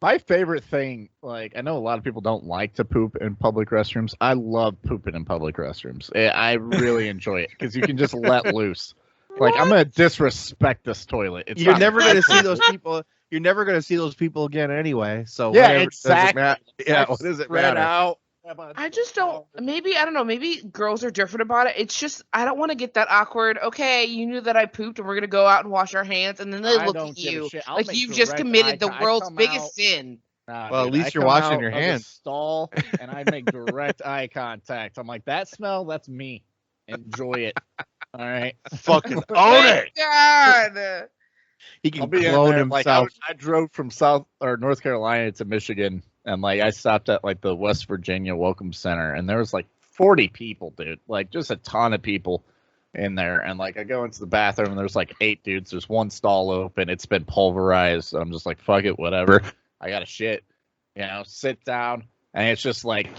My favorite thing, like, I know a lot of people don't like to poop in public restrooms. I love pooping in public restrooms. I really enjoy it because you can just let loose. Like, I'm gonna disrespect this toilet. You're never gonna see those people. You're never gonna see those people again anyway. So yeah, exactly. What does it matter? Out. I just don't. Maybe I don't know. Maybe girls are different about it. It's just I don't want to get that awkward. Okay, you knew that I pooped, and we're gonna go out and wash our hands, and then they look at you like you've just committed the world's biggest sin. Well, at least you're washing your hands. Stall, and I make direct eye contact. I'm like, that smell, that's me. Enjoy it. All right, fucking own it. God, he can clone himself. Like, I drove from North Carolina to Michigan, and like I stopped at like the West Virginia Welcome Center, and there was like 40 people, dude. Like just a ton of people in there, and like I go into the bathroom, and there's like 8 dudes. There's one stall open. It's been pulverized. So I'm just like, fuck it, whatever. I got to shit, sit down, and it's just like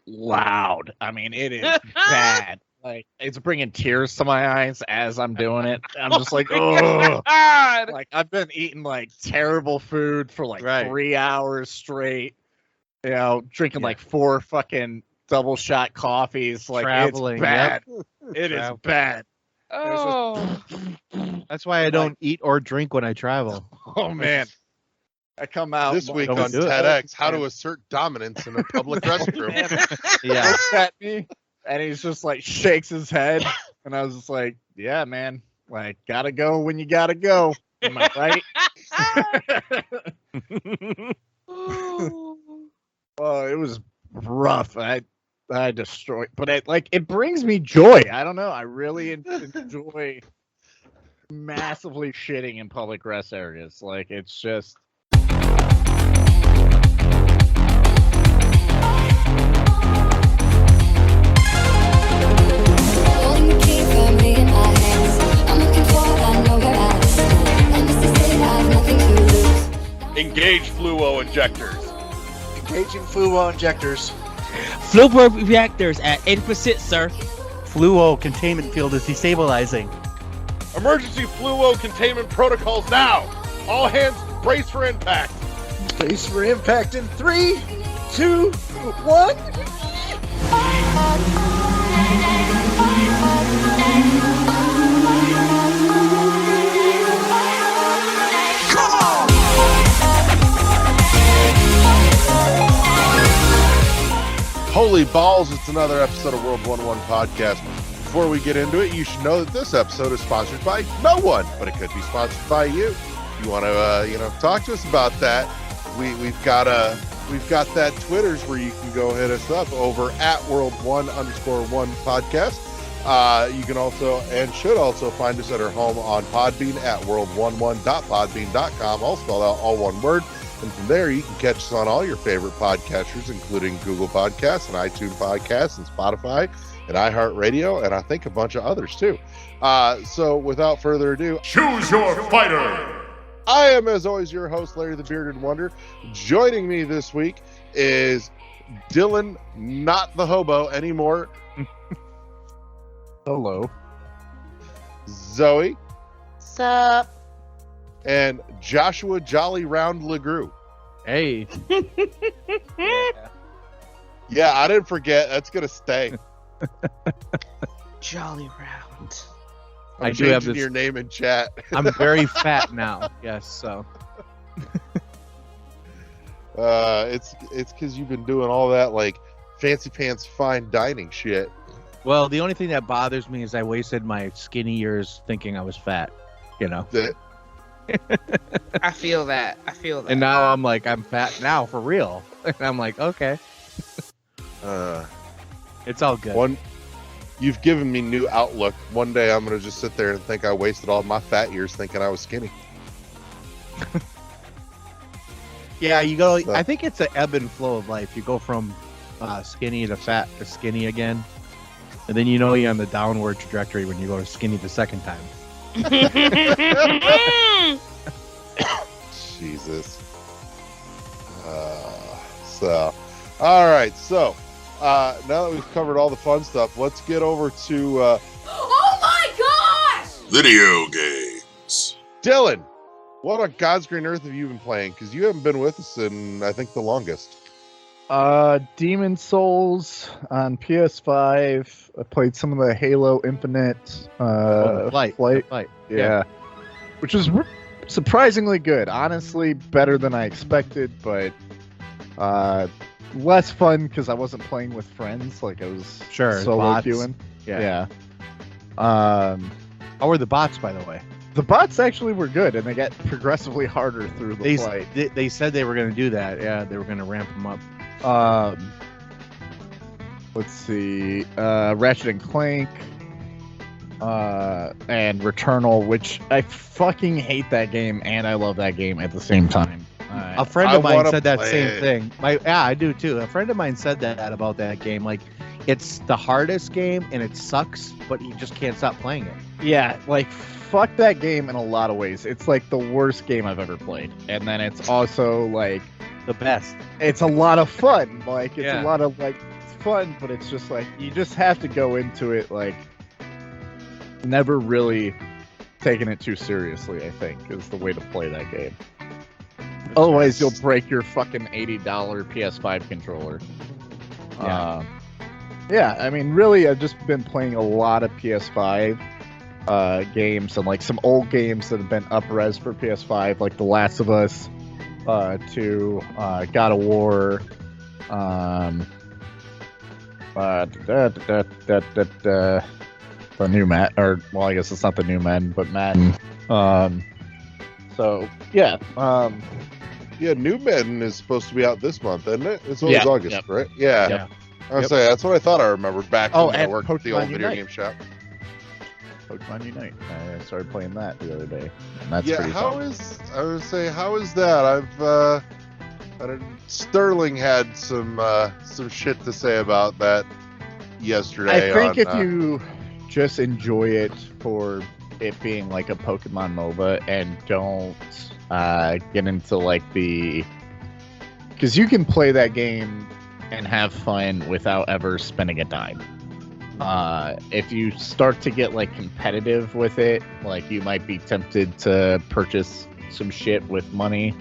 loud. I mean, it is bad. Like, it's bringing tears to my eyes as I'm doing it. I'm just like, oh, like I've been eating like terrible food for like 3 hours straight. Drinking like 4 fucking double shot coffees. Like, traveling, it's bad. Yep. It is bad. Oh, that's why I don't eat or drink when I travel. Oh man. I come out this week on TEDx, how to assert dominance in a public restroom. Yeah, looks at me and he's just like shakes his head, and I was just like, "Yeah, man, like gotta go when you gotta go." Am I right? Oh, it was rough. I destroyed, but it brings me joy. I don't know. I really enjoy massively shitting in public rest areas. Like, it's just. Engage fluo injectors. Engaging fluo injectors. Fluo reactors at 80%, sir. Fluo containment field is destabilizing. Emergency fluo containment protocols now. All hands brace for impact. Brace for impact in 3, 2, 1. Holy balls, it's another episode of World 101 Podcast. Before we get into it, you should know that this episode is sponsored by no one, but it could be sponsored by you. If you want to, talk to us about that, we've got that Twitters where you can go hit us up over at World1_1 Podcast. You can also and should also find us at our home on Podbean at world11.podbean.com, all spelled out, all one word. And from there, you can catch us on all your favorite podcasters, including Google Podcasts and iTunes Podcasts and Spotify and iHeartRadio, and I think a bunch of others too. So without further ado, choose your fighter. I am, as always, your host, Larry the Bearded Wonder. Joining me this week is Dylan, not the hobo anymore. Hello. Zoe. Sup? And Joshua Jolly Round LeGroux. Hey. Yeah, I didn't forget. That's going to stay. Jolly Round. I do have your name in chat. I'm very fat now. Yes, so. It's because you've been doing all that like fancy pants fine dining shit. Well, the only thing that bothers me is I wasted my skinny years thinking I was fat. I feel that. And now I'm like, I'm fat now for real. And I'm like, okay. It's all good. You've given me new outlook. One day I'm going to just sit there and think I wasted all my fat years thinking I was skinny. Yeah, you go. I think it's an ebb and flow of life. You go from skinny to fat to skinny again. And then you're on the downward trajectory when you go to skinny the second time. Jesus. All right. So, now that we've covered all the fun stuff, let's get over to oh my gosh! Video games. Dylan. What on God's green earth have you been playing? Because you haven't been with us in, I think, the longest. Demon Souls on PS5. I played some of the Halo Infinite Flight. Yeah. Which is surprisingly good. Honestly, better than I expected, but less fun because I wasn't playing with friends. Like I was solo queuing. Yeah. How were the bots, by the way? The bots actually were good, and they got progressively harder through the flight. They said they were going to do that. Yeah, they were going to ramp them up. Let's see. Ratchet and Clank. And Returnal, which I fucking hate that game, and I love that game at the same time. A friend of mine said that same thing. I do too. A friend of mine said that about that game. Like, it's the hardest game, and it sucks, but you just can't stop playing it. Yeah, like, fuck that game in a lot of ways. It's like the worst game I've ever played. And then it's also like the best. It's a lot of fun. Like, it's a lot of like fun, but it's just like you just have to go into it like never really taking it too seriously, I think, is the way to play that game. Otherwise, you'll break your fucking $80 PS5 controller. Yeah, I mean, really, I've just been playing a lot of PS5 games and like some old games that have been up-res for PS5, like The Last of Us 2, God of War, the new Madden, or well, I guess it's not the new Madden, but Madden. So yeah, new Madden is supposed to be out this month, isn't it? It's always August, right? Yeah. Yep. I was saying that's what I thought I remembered back when I worked at the old video Unite. game shop. Pokemon Unite. I started playing that the other day, and that's pretty fun. How is that? Sterling had some shit to say about that yesterday. I think if you just enjoy it for it being like a Pokemon MOBA and don't get into like because you can play that game and have fun without ever spending a dime. If you start to get like competitive with it, like you might be tempted to purchase some shit with money.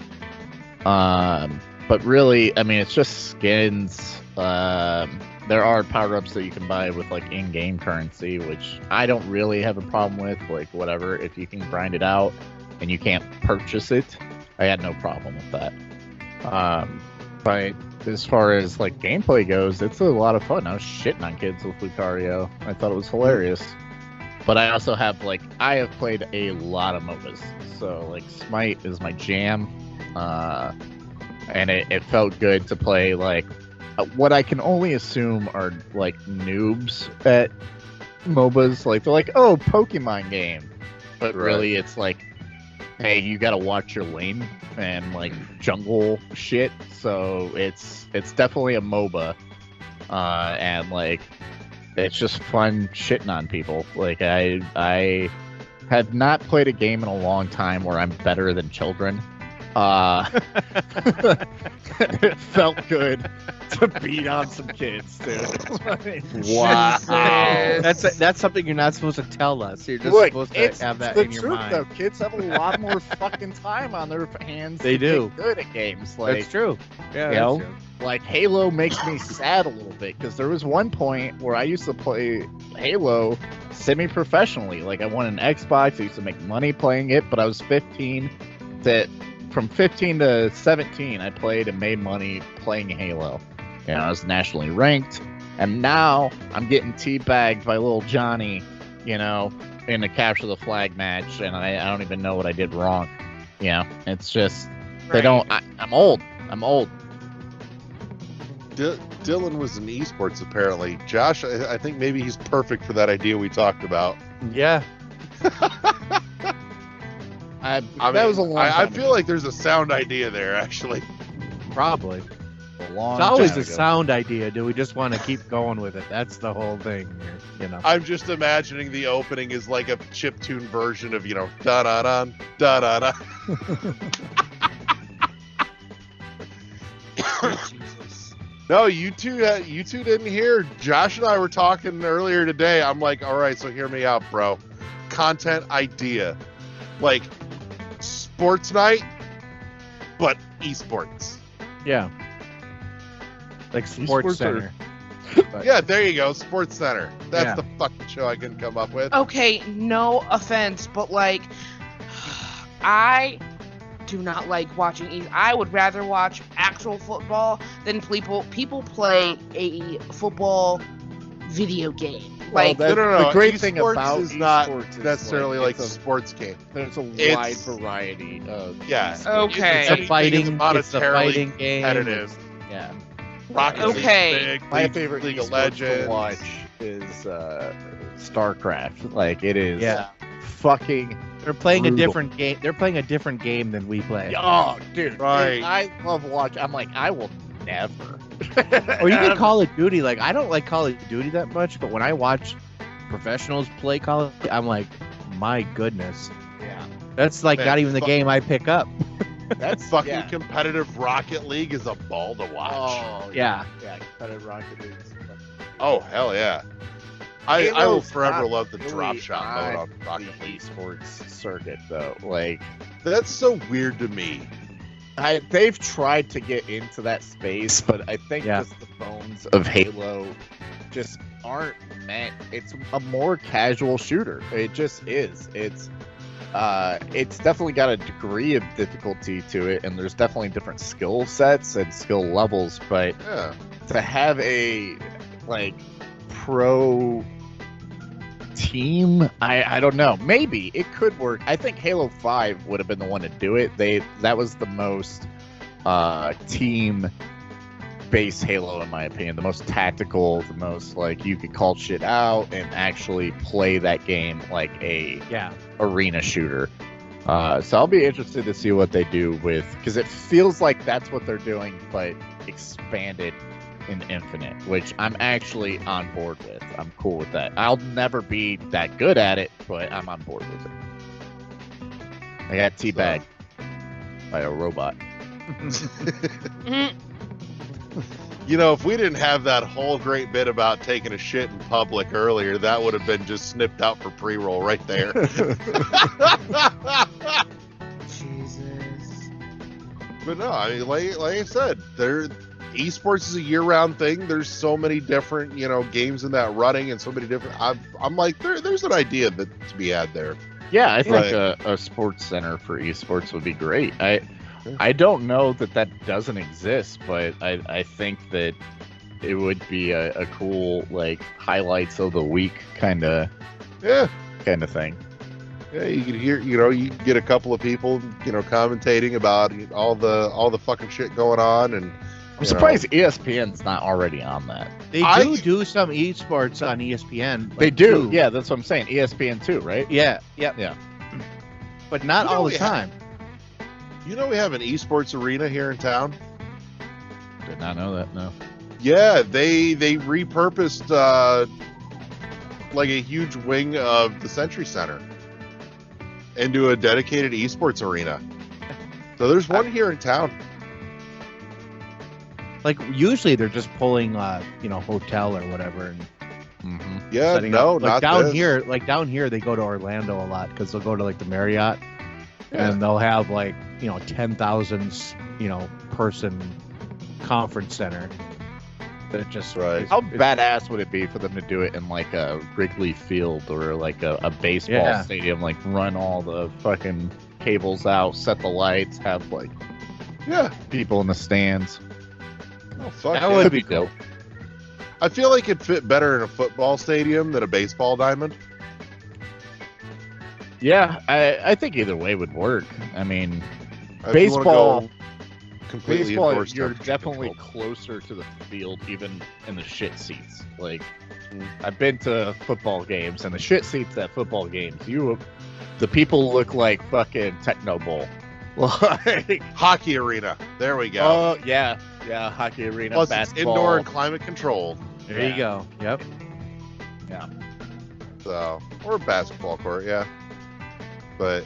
But really, I mean, it's just skins. There are power-ups that you can buy with like in-game currency, which I don't really have a problem with. Like, whatever, if you can grind it out and you can't purchase it, I had no problem with that. But as far as like gameplay goes, it's a lot of fun. I was shitting on kids with Lucario. I thought it was hilarious. But I also have I have played a lot of MOBAs. So like Smite is my jam. And it felt good to play like what I can only assume are like noobs at MOBAs. Like they're like, oh, Pokemon game. But really it's like, hey, you gotta watch your lane and like jungle shit. So it's definitely a MOBA. And like it's just fun shitting on people. Like I have not played a game in a long time where I'm better than children. It felt good to beat on some kids, dude. Wow. That's something you're not supposed to tell us. You're just supposed to have that in your mind. Though. Kids have a lot more fucking time on their hands. They do. Get good at games. Like, that's true. Yeah, you know, like Halo makes me sad a little bit because there was one point where I used to play Halo semi-professionally. Like I won an Xbox. I used to make money playing it, but I was 15 From 15 to 17, I played and made money playing Halo. You know, I was nationally ranked, and now I'm getting teabagged by little Johnny, you know, in a capture the flag match, and I don't even know what I did wrong. You know, it's just they don't. I'm old. Dylan was in esports apparently. Josh, I think maybe he's perfect for that idea we talked about. Yeah. That was a long time I feel like there's a sound idea there, actually. Probably. It's always a sound idea. Do we just want to keep going with it? That's the whole thing, you know. I'm just imagining the opening is like a chiptune version of, you know, da-da-da, da-da-da. No, you two didn't hear. Josh and I were talking earlier today. I'm like, all right, so hear me out, bro. Content idea. Like, sports night, but esports. Yeah. Like Sports Center. Yeah, there you go. Sports Center. That's the fucking show I couldn't come up with. Okay, no offense, but like, I do not like watching. I would rather watch actual football than people play a football video game. Like, well, no. The great thing about is not esports necessarily is like a sports game. There's a wide variety of Okay. It's a fighting monetarily game. Competitive. Yeah. Rocket Okay. Big, My favorite League of esports Legends to watch is StarCraft. Like it is fucking They're playing brutal. a different game. They're playing a different game than we play. Oh, dude. Right. I love watching. I'm like, I will never. Or even Call of Duty. Like, I don't like Call of Duty that much, but when I watch professionals play Call of Duty, I'm like, my goodness. Yeah. That's like Man, not even the game I pick up. That's fucking competitive Rocket League is a ball to watch. Oh, Yeah. Yeah, competitive Rocket League. Oh, hell yeah. I will Halo's forever not love the really drop shot mode on the Rocket League. esports circuit, though. Like, That's so weird to me. they've tried to get into that space, but I think just the bones of Halo just aren't meant. It's a more casual shooter. It just is. It's definitely got a degree of difficulty to it, and there's definitely different skill sets and skill levels. But to have a like pro team, I don't know. Maybe it could work. I think Halo 5 would have been the one to do it. That was the most team based Halo in my opinion. The most tactical, the most like you could call shit out and actually play that game like a arena shooter. So I'll be interested to see what they do with, because it feels like that's what they're doing, but expanded in Infinite, which I'm actually on board with. I'm cool with that. I'll never be that good at it, but I'm on board with it. I got teabagged by a robot. You know, if we didn't have that whole great bit about taking a shit in public earlier, that would have been just snipped out for pre-roll right there. Jesus. But no, I mean, like I said, esports is a year-round thing. There's so many different, games in that running, and so many different. I'm like, there's an idea to be had there. Yeah, I think a sports center for esports would be great. I don't know that doesn't exist, but I think that it would be a cool like highlights of the week kind of thing. Yeah, you could hear, you get a couple of people, commentating about all the fucking shit going on, and I'm surprised ESPN's not already on that. They do some esports on ESPN. Like, they do, yeah. That's what I'm saying. ESPN too, right? Yeah. But not all the time. We have an esports arena here in town. Did not know that. No. Yeah, they repurposed like a huge wing of the Century Center into a dedicated esports arena. So there's one here in town. Like usually they're just pulling hotel or whatever and yeah, no, like not down this. here. Like down here they go to Orlando a lot because they'll go to like the Marriott and they'll have like 10,000 person conference center. That just How badass would it be for them to do it in like a Wrigley Field or like a baseball stadium? Like run all the fucking cables out, set the lights, have like people in the stands. Oh fuck, that would be cool. I feel like it'd fit better in a football stadium than a baseball diamond. Yeah, I think either way would work. I mean, baseball, you're definitely closer to the field, even in the shit seats. Like, I've been to football games, and the shit seats at football games, the people look like fucking Techno Bowl. Like hockey arena. There we go. Oh yeah, hockey arena. Plus basketball. It's indoor and climate controlled. There you go. Yep. Yeah. So, or basketball court, yeah. But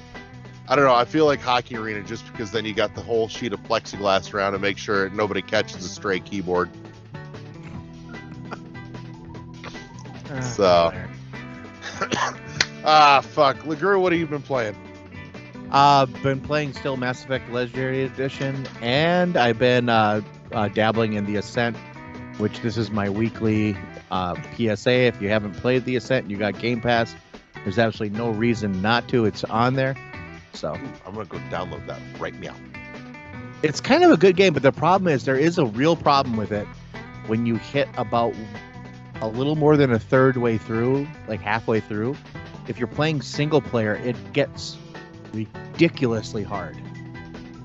I don't know. I feel like hockey arena just because then you got the whole sheet of plexiglass around to make sure nobody catches a stray keyboard. So, fuck, LeGrew, what have you been playing? Been playing still Mass Effect Legendary Edition, and I've been dabbling in the Ascent, which this is my weekly PSA. If you haven't played the Ascent and you got Game Pass, there's absolutely no reason not to. It's on there. So I'm going to go download that right now. It's kind of a good game, but the problem is there is a real problem with it when you hit about a little more than a third way through, like halfway through. If you're playing single player, it gets ridiculously hard.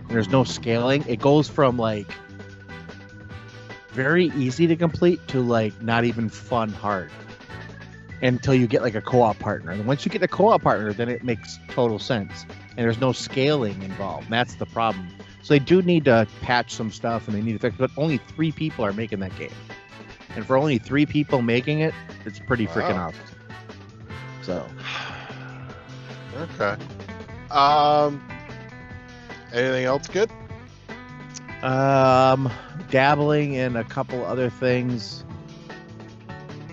There's no scaling. It goes from like very easy to complete to like not even fun hard until you get like a co-op partner. And once you get a co-op partner, then it makes total sense. And there's no scaling involved. And that's the problem. So they do need to patch some stuff and they need to fix it, but only 3 people are making that game. And for only 3 people making it, it's pretty freaking awesome. So okay. Anything else good? Dabbling in a couple other things,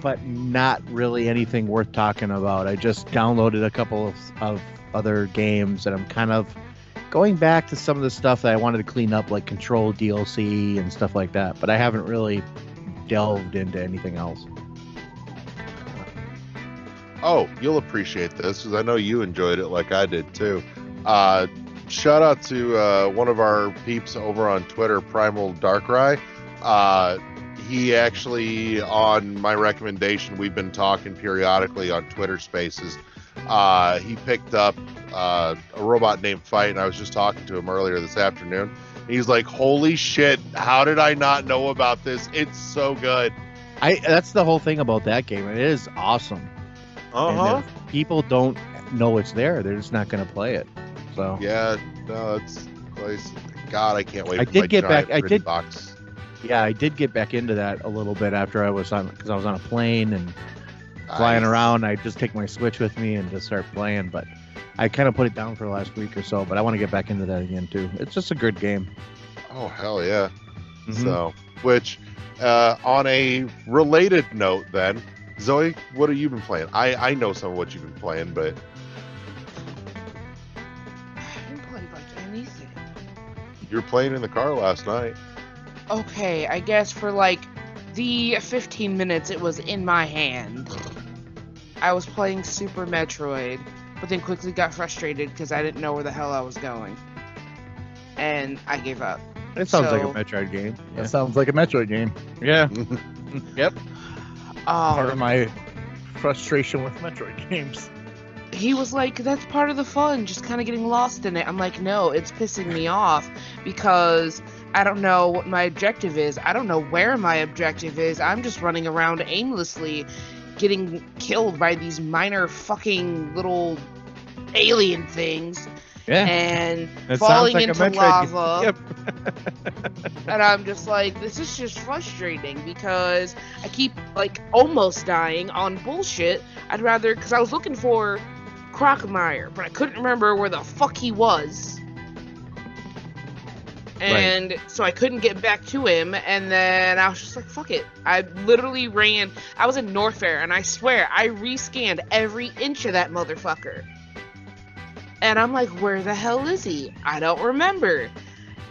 but not really anything worth talking about. I just downloaded a couple of other games, and I'm kind of going back to some of the stuff that I wanted to clean up, like Control DLC and stuff like that, but I haven't really delved into anything else. Oh, you'll appreciate this because I know you enjoyed it like I did too. Shout out to one of our peeps over on Twitter, Primal Darkrai. He actually, on my recommendation, we've been talking periodically on Twitter Spaces. He picked up a robot named Fight, and I was just talking to him earlier this afternoon. He's like, "Holy shit! How did I not know about this? It's so good." That's the whole thing about that game. It is awesome. And if people don't know it's there, they're just not going to play it. So yeah, no, it's place. God, I can't wait. I did get back. I did. Box. Yeah, I did get back into that a little bit after I was on, because I was on a plane and flying around. I just take my Switch with me and just start playing. But I kind of put it down for the last week or so. But I want to get back into that again too. It's just a good game. Oh hell yeah! Mm-hmm. So, which on a related note, then. Zoe, what have you been playing? I know some of what you've been playing, but I haven't played like anything. You were playing in the car last night. Okay, I guess for like the 15 minutes it was in my hand, I was playing Super Metroid, but then quickly got frustrated because I didn't know where the hell I was going. And I gave up. It sounds like a Metroid game. Yeah. That sounds like a Metroid game. Yeah. Yep. Part of my frustration with Metroid games. He was like, that's part of the fun, just kind of getting lost in it. I'm like, no, it's pissing me off because I don't know what my objective is. I don't know where my objective is. I'm just running around aimlessly getting killed by these minor fucking little alien things. Yeah. And that falling like into lava. Yep. And I'm just like, this is just frustrating because I keep like almost dying on bullshit. I'd rather, because I was looking for Crocomire, but I couldn't remember where the fuck he was. And so I couldn't get back to him, and then I was just like, fuck it. I literally ran. I was in North Fair, and I swear, I rescanned every inch of that motherfucker. And I'm like, where the hell is he? I don't remember.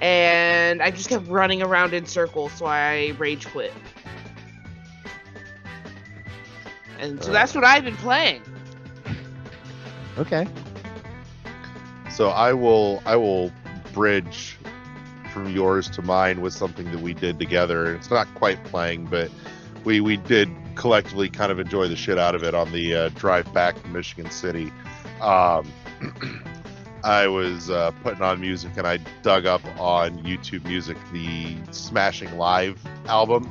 And I just kept running around in circles, so I rage quit. And so that's what I've been playing. Okay. So I will bridge from yours to mine with something that we did together. It's not quite playing, but we did collectively kind of enjoy the shit out of it on the drive back to Michigan City. I was putting on music, and I dug up on YouTube Music the Smashing Live album,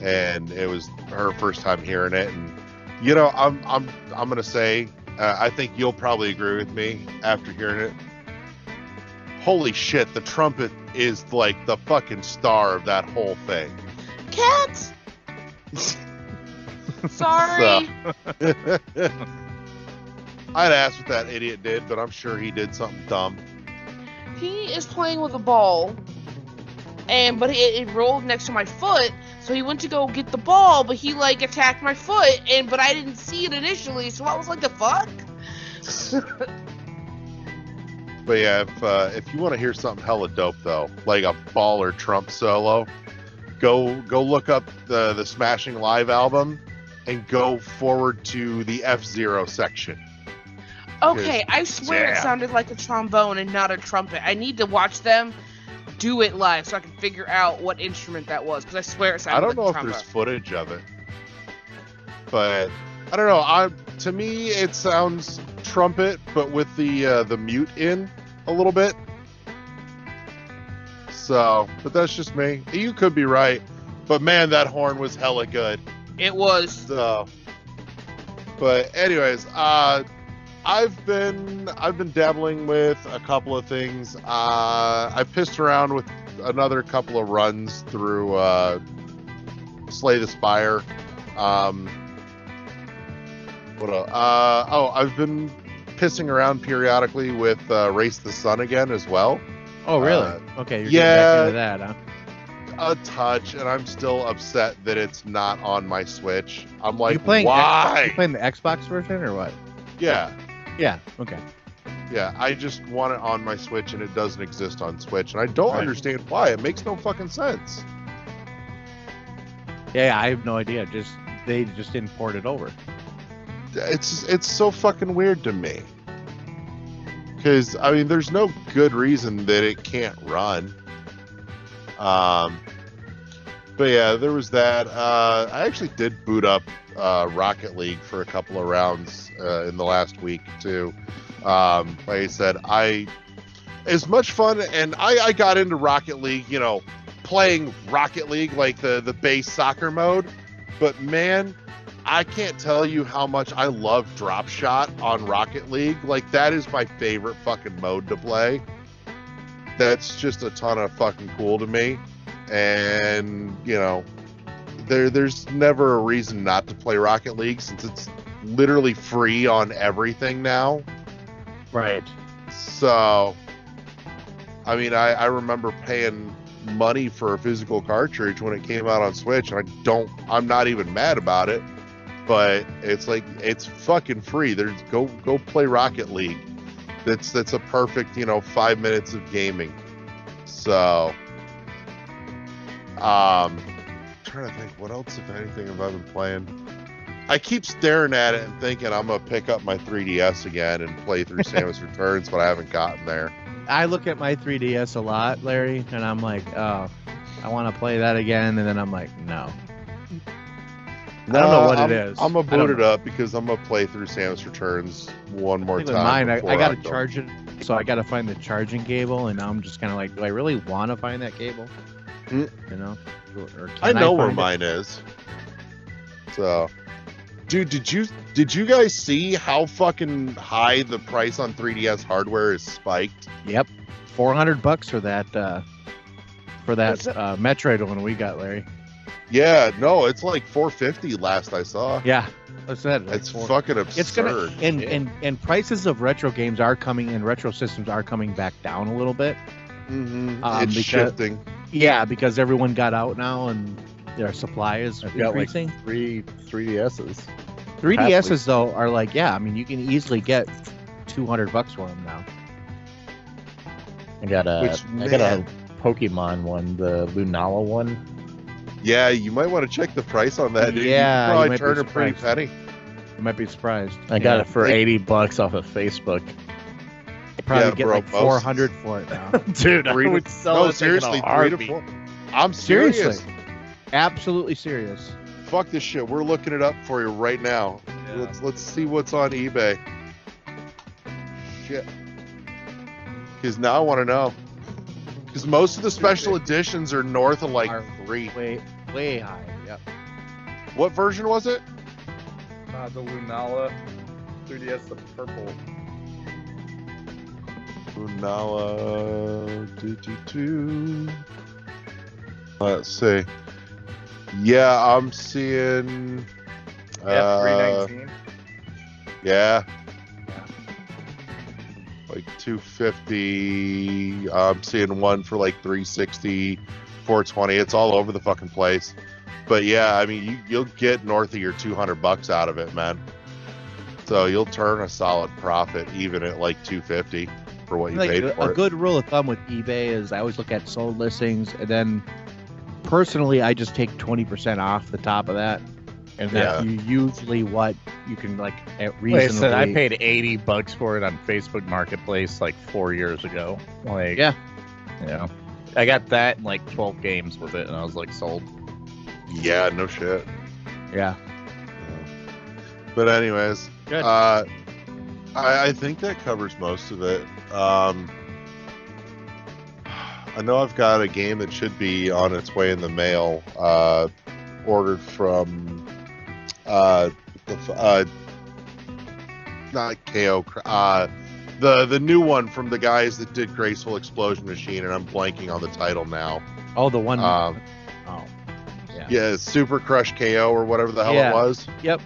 and it was her first time hearing it. And you know, I'm gonna say, I think you'll probably agree with me after hearing it. Holy shit, the trumpet is like the fucking star of that whole thing. Cat. Sorry. I'd ask what that idiot did, but I'm sure he did something dumb. He is playing with a ball, but it rolled next to my foot, so he went to go get the ball, but he like attacked my foot, but I didn't see it initially, so I was like, the fuck? But yeah, if you want to hear something hella dope though, like a baller Trump solo, go look up the Smashing Live album and go forward to the F-Zero section. Okay, I swear it sounded like a trombone and not a trumpet. I need to watch them do it live so I can figure out what instrument that was, because I swear it sounded like a trombone. I don't know if there's footage of it, but I don't know. To me, it sounds trumpet, but with the mute in a little bit. So, but that's just me. You could be right, but man, that horn was hella good. It was. So, but anyways, I've been dabbling with a couple of things. I pissed around with another couple of runs through Slay the Spire. What else? I've been pissing around periodically with Race the Sun again as well. Oh, really? Okay, you're getting back into that, huh? A touch, and I'm still upset that it's not on my Switch. I'm like, why? You playing the Xbox version or what? Yeah. Yeah, okay. Yeah, I just want it on my Switch, and it doesn't exist on Switch, and I don't understand why. It makes no fucking sense. Yeah, I have no idea. They just didn't port it over. It's so fucking weird to me. Because, I mean, there's no good reason that it can't run. But yeah, there was that. I actually did boot up Rocket League for a couple of rounds in the last week too. Like I said, as much fun, and I got into Rocket League, playing Rocket League like the base soccer mode. But man, I can't tell you how much I love Drop Shot on Rocket League. Like, that is my favorite fucking mode to play. That's just a ton of fucking cool to me. And, there's never a reason not to play Rocket League since it's literally free on everything now. Right. So, I mean, I remember paying money for a physical cartridge when it came out on Switch, and I'm not even mad about it. But it's like, it's fucking free. Go play Rocket League. That's a perfect, 5 minutes of gaming. So, trying to think, what else, if anything, have I been playing? I keep staring at it and thinking I'm gonna pick up my 3DS again and play through Samus Returns, but I haven't gotten there. I look at my 3DS a lot, Larry, and I'm like, oh, I want to play that again, and then I'm like, no. I don't know what it is. I'm gonna boot it up because I'm gonna play through Samus Returns one more time. Mine, I gotta charge it, so I gotta find the charging cable, and now I'm just kind of like, do I really want to find that cable? Or I know where mine is. So, dude, did you guys see how fucking high the price on 3DS hardware is spiked? Yep, $400 for that Metroid one we got, Larry. Yeah, no, it's like $450 last I saw. Yeah, that's it. It's fucking absurd. It's gonna and prices of retro games are coming, and retro systems are coming back down a little bit. Mm-hmm. It's shifting. Yeah, because everyone got out now, and their supply is increasing. Got like three 3DSs. 3DSs though are like, yeah, I mean, you can easily get $200 for them now. I got a Pokemon one, the Lunala one. Yeah, you might want to check the price on that, dude. Yeah, you probably turn a pretty penny. You might be surprised. I got it for $80 off of Facebook. You probably get like 400 for it now. Dude, I would sell it. Seriously, 3 to 4. I'm serious. Seriously. Absolutely serious. Fuck this shit. We're looking it up for you right now. Yeah. Let's see what's on eBay. Shit. Because now I want to know. Because most of the special editions are north of like 3. Way high. Yep. What version was it? The Lunala 3DS, the purple. Lunala. Let's see. Yeah, I'm seeing. $319. Yeah. Like $250. I'm seeing one for like $360, $420. It's all over the fucking place. But yeah, I mean, you'll get north of your $200 out of it, man. So you'll turn a solid profit even at like $250. for what you like paid for a it. good rule of thumb with eBay is I always look at sold listings, and then personally I just take 20% off the top of that, and that's usually what you can like reasonably. I paid $80 for it on Facebook Marketplace like 4 years ago. Like, yeah, I got that in like 12 games with it, and I was like sold. Yeah, no shit. Yeah. But anyways, good. I think that covers most of it. I know I've got a game that should be on its way in the mail, ordered from not KO, the new one from the guys that did Graceful Explosion Machine, and I'm blanking on the title now. Oh, the one. Yeah, Super Crush KO or whatever the hell it was. Yep.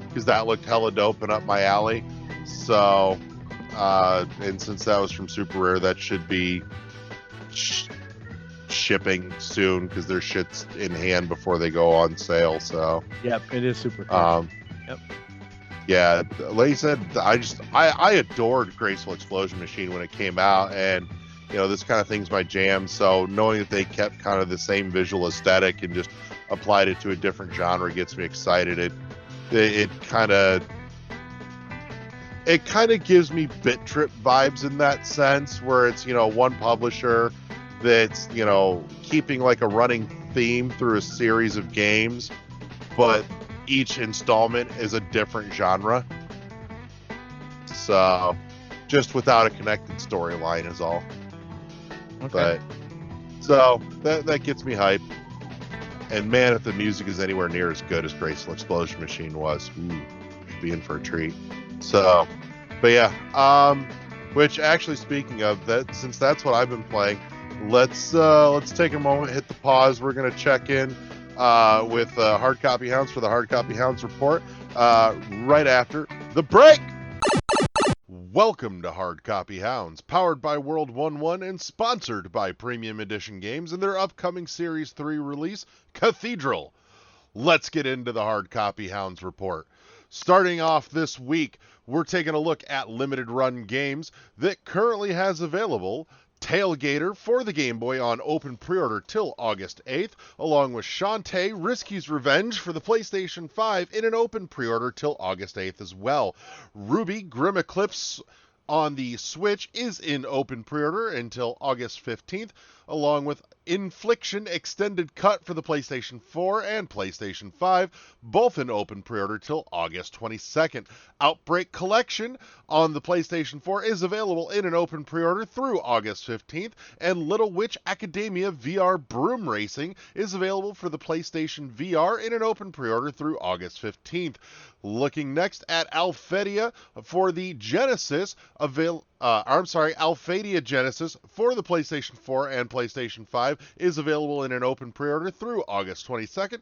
Because that looked hella dope and up my alley. So, and since that was from Super Rare, that should be shipping soon because their shit's in hand before they go on sale. So, yep, it is Super Crush. Yep. Yeah, like you said, I adored Graceful Explosion Machine when it came out, and this kind of thing's my jam. So knowing that they kept kind of the same visual aesthetic and just applied it to a different genre gets me excited. It kind of gives me Bit Trip vibes in that sense, where it's one publisher that's keeping like a running theme through a series of games, but each installment is a different genre. So just without a connected storyline is all. Okay. But so that gets me hyped. And man, if the music is anywhere near as good as Graceful Explosion Machine was, should be in for a treat. So, but yeah, which actually, speaking of that, since that's what I've been playing, let's take a moment, hit the pause. We're gonna check in with Hard Copy Hounds for the Hard Copy Hounds report right after the break. Welcome to Hard Copy Hounds, powered by World 1-1 and sponsored by Premium Edition Games and their upcoming Series 3 release, Cathedral. Let's get into the Hard Copy Hounds report. Starting off this week, we're taking a look at limited run games that currently has available Tailgater for the Game Boy on open pre-order till August 8th, along with Shantae Risky's Revenge for the PlayStation 5 in an open pre-order till August 8th as well. Ruby Grim Eclipse on the Switch is in open pre-order until August 15th, along with Infliction Extended Cut for the PlayStation 4 and PlayStation 5, both in open pre-order till August 22nd. Outbreak Collection on the PlayStation 4 is available in an open pre-order through August 15th, and Little Witch Academia VR Broom Racing is available for the PlayStation VR in an open pre-order through August 15th. Looking next at Alphadia for the Genesis, Alphadia Genesis for the PlayStation 4 and PlayStation 5 is available in an open pre-order through August 22nd.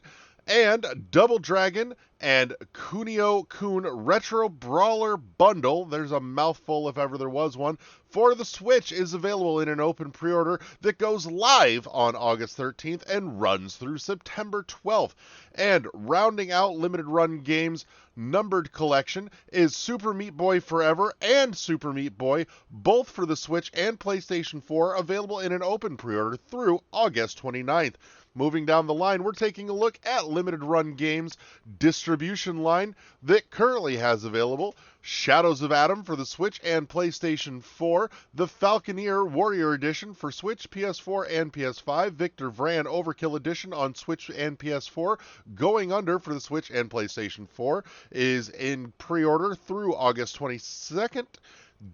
And Double Dragon and Kunio-kun Retro Brawler Bundle, there's a mouthful if ever there was one, for the Switch is available in an open pre-order that goes live on August 13th and runs through September 12th. And rounding out limited run games numbered collection is Super Meat Boy Forever and Super Meat Boy, both for the Switch and PlayStation 4, available in an open pre-order through August 29th. Moving down the line, we're taking a look at limited run games distribution line that currently has available Shadows of Adam for the Switch and PlayStation 4, the Falconeer Warrior Edition for Switch, PS4, and PS5, Victor Vran Overkill Edition on Switch and PS4, Going Under for the Switch and PlayStation 4 is in pre-order through August 22nd.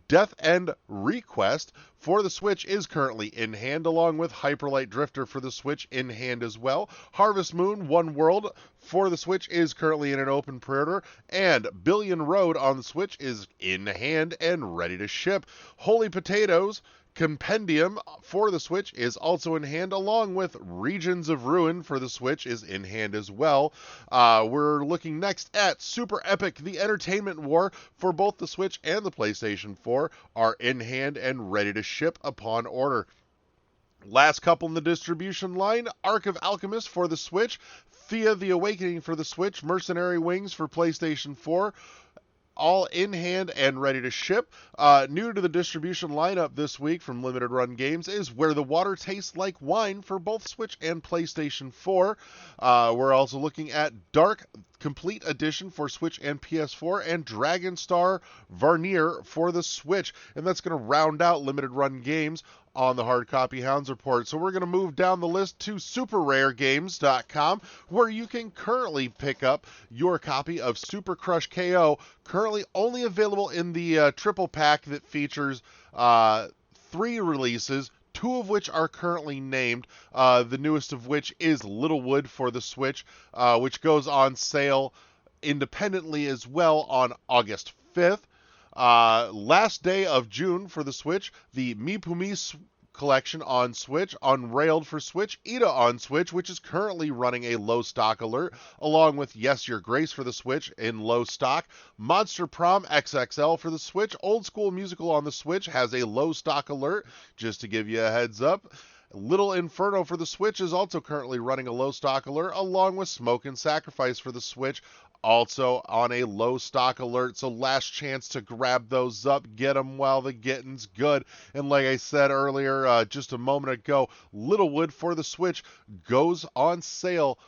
Death End Request for the Switch is currently in hand, along with Hyperlight Drifter for the Switch in hand as well. Harvest Moon One World for the Switch is currently in an open pre-order, and Billion Road on the Switch is in hand and ready to ship. Holy Potatoes Compendium for the Switch is also in hand, along with Regions of Ruin for the Switch is in hand as well. We're looking next at Super Epic The Entertainment War for both the Switch and the PlayStation 4 are in hand and ready to ship upon order. Last couple in the distribution line, Ark of Alchemist for the Switch, Thea the Awakening for the Switch, Mercenary Wings for PlayStation 4, all in hand and ready to ship. New to the distribution lineup this week from Limited Run Games is Where the Water Tastes Like Wine for both Switch and PlayStation 4. We're also looking at Dark Complete Edition for Switch and PS4, and Dragon Star Varnier for the Switch. And that's going to round out Limited Run Games on the Hard Copy Hounds Report. So we're going to move down the list to SuperRareGames.com, where you can currently pick up your copy of Super Crush KO, currently only available in the triple pack that features 3 releases, 2 of which are currently named, the newest of which is Littlewood for the Switch, which goes on sale independently as well on August 5th. Last day of June for the Switch, the Mipumi collection on Switch, Unrailed for Switch, Ida on Switch, which is currently running a low stock alert, along with Yes Your Grace for the Switch in low stock, Monster Prom XXL for the Switch, Old School Musical on the Switch has a low stock alert, just to give you a heads up. Little Inferno for the Switch is also currently running a low stock alert, along with Smoke and Sacrifice for the Switch, also on a low stock alert. So last chance to grab those up, get them while the getting's good. And like I said earlier, just a moment ago, Littlewood for the Switch goes on sale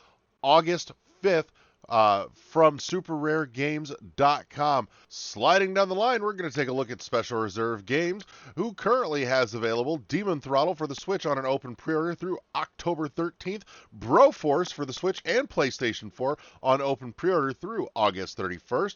August 5th. From SuperRareGames.com. Sliding down the line, we're going to take a look at Special Reserve Games, who currently has available Demon Throttle for the Switch on an open pre-order through October 13th, Broforce for the Switch and PlayStation 4 on open pre-order through August 31st,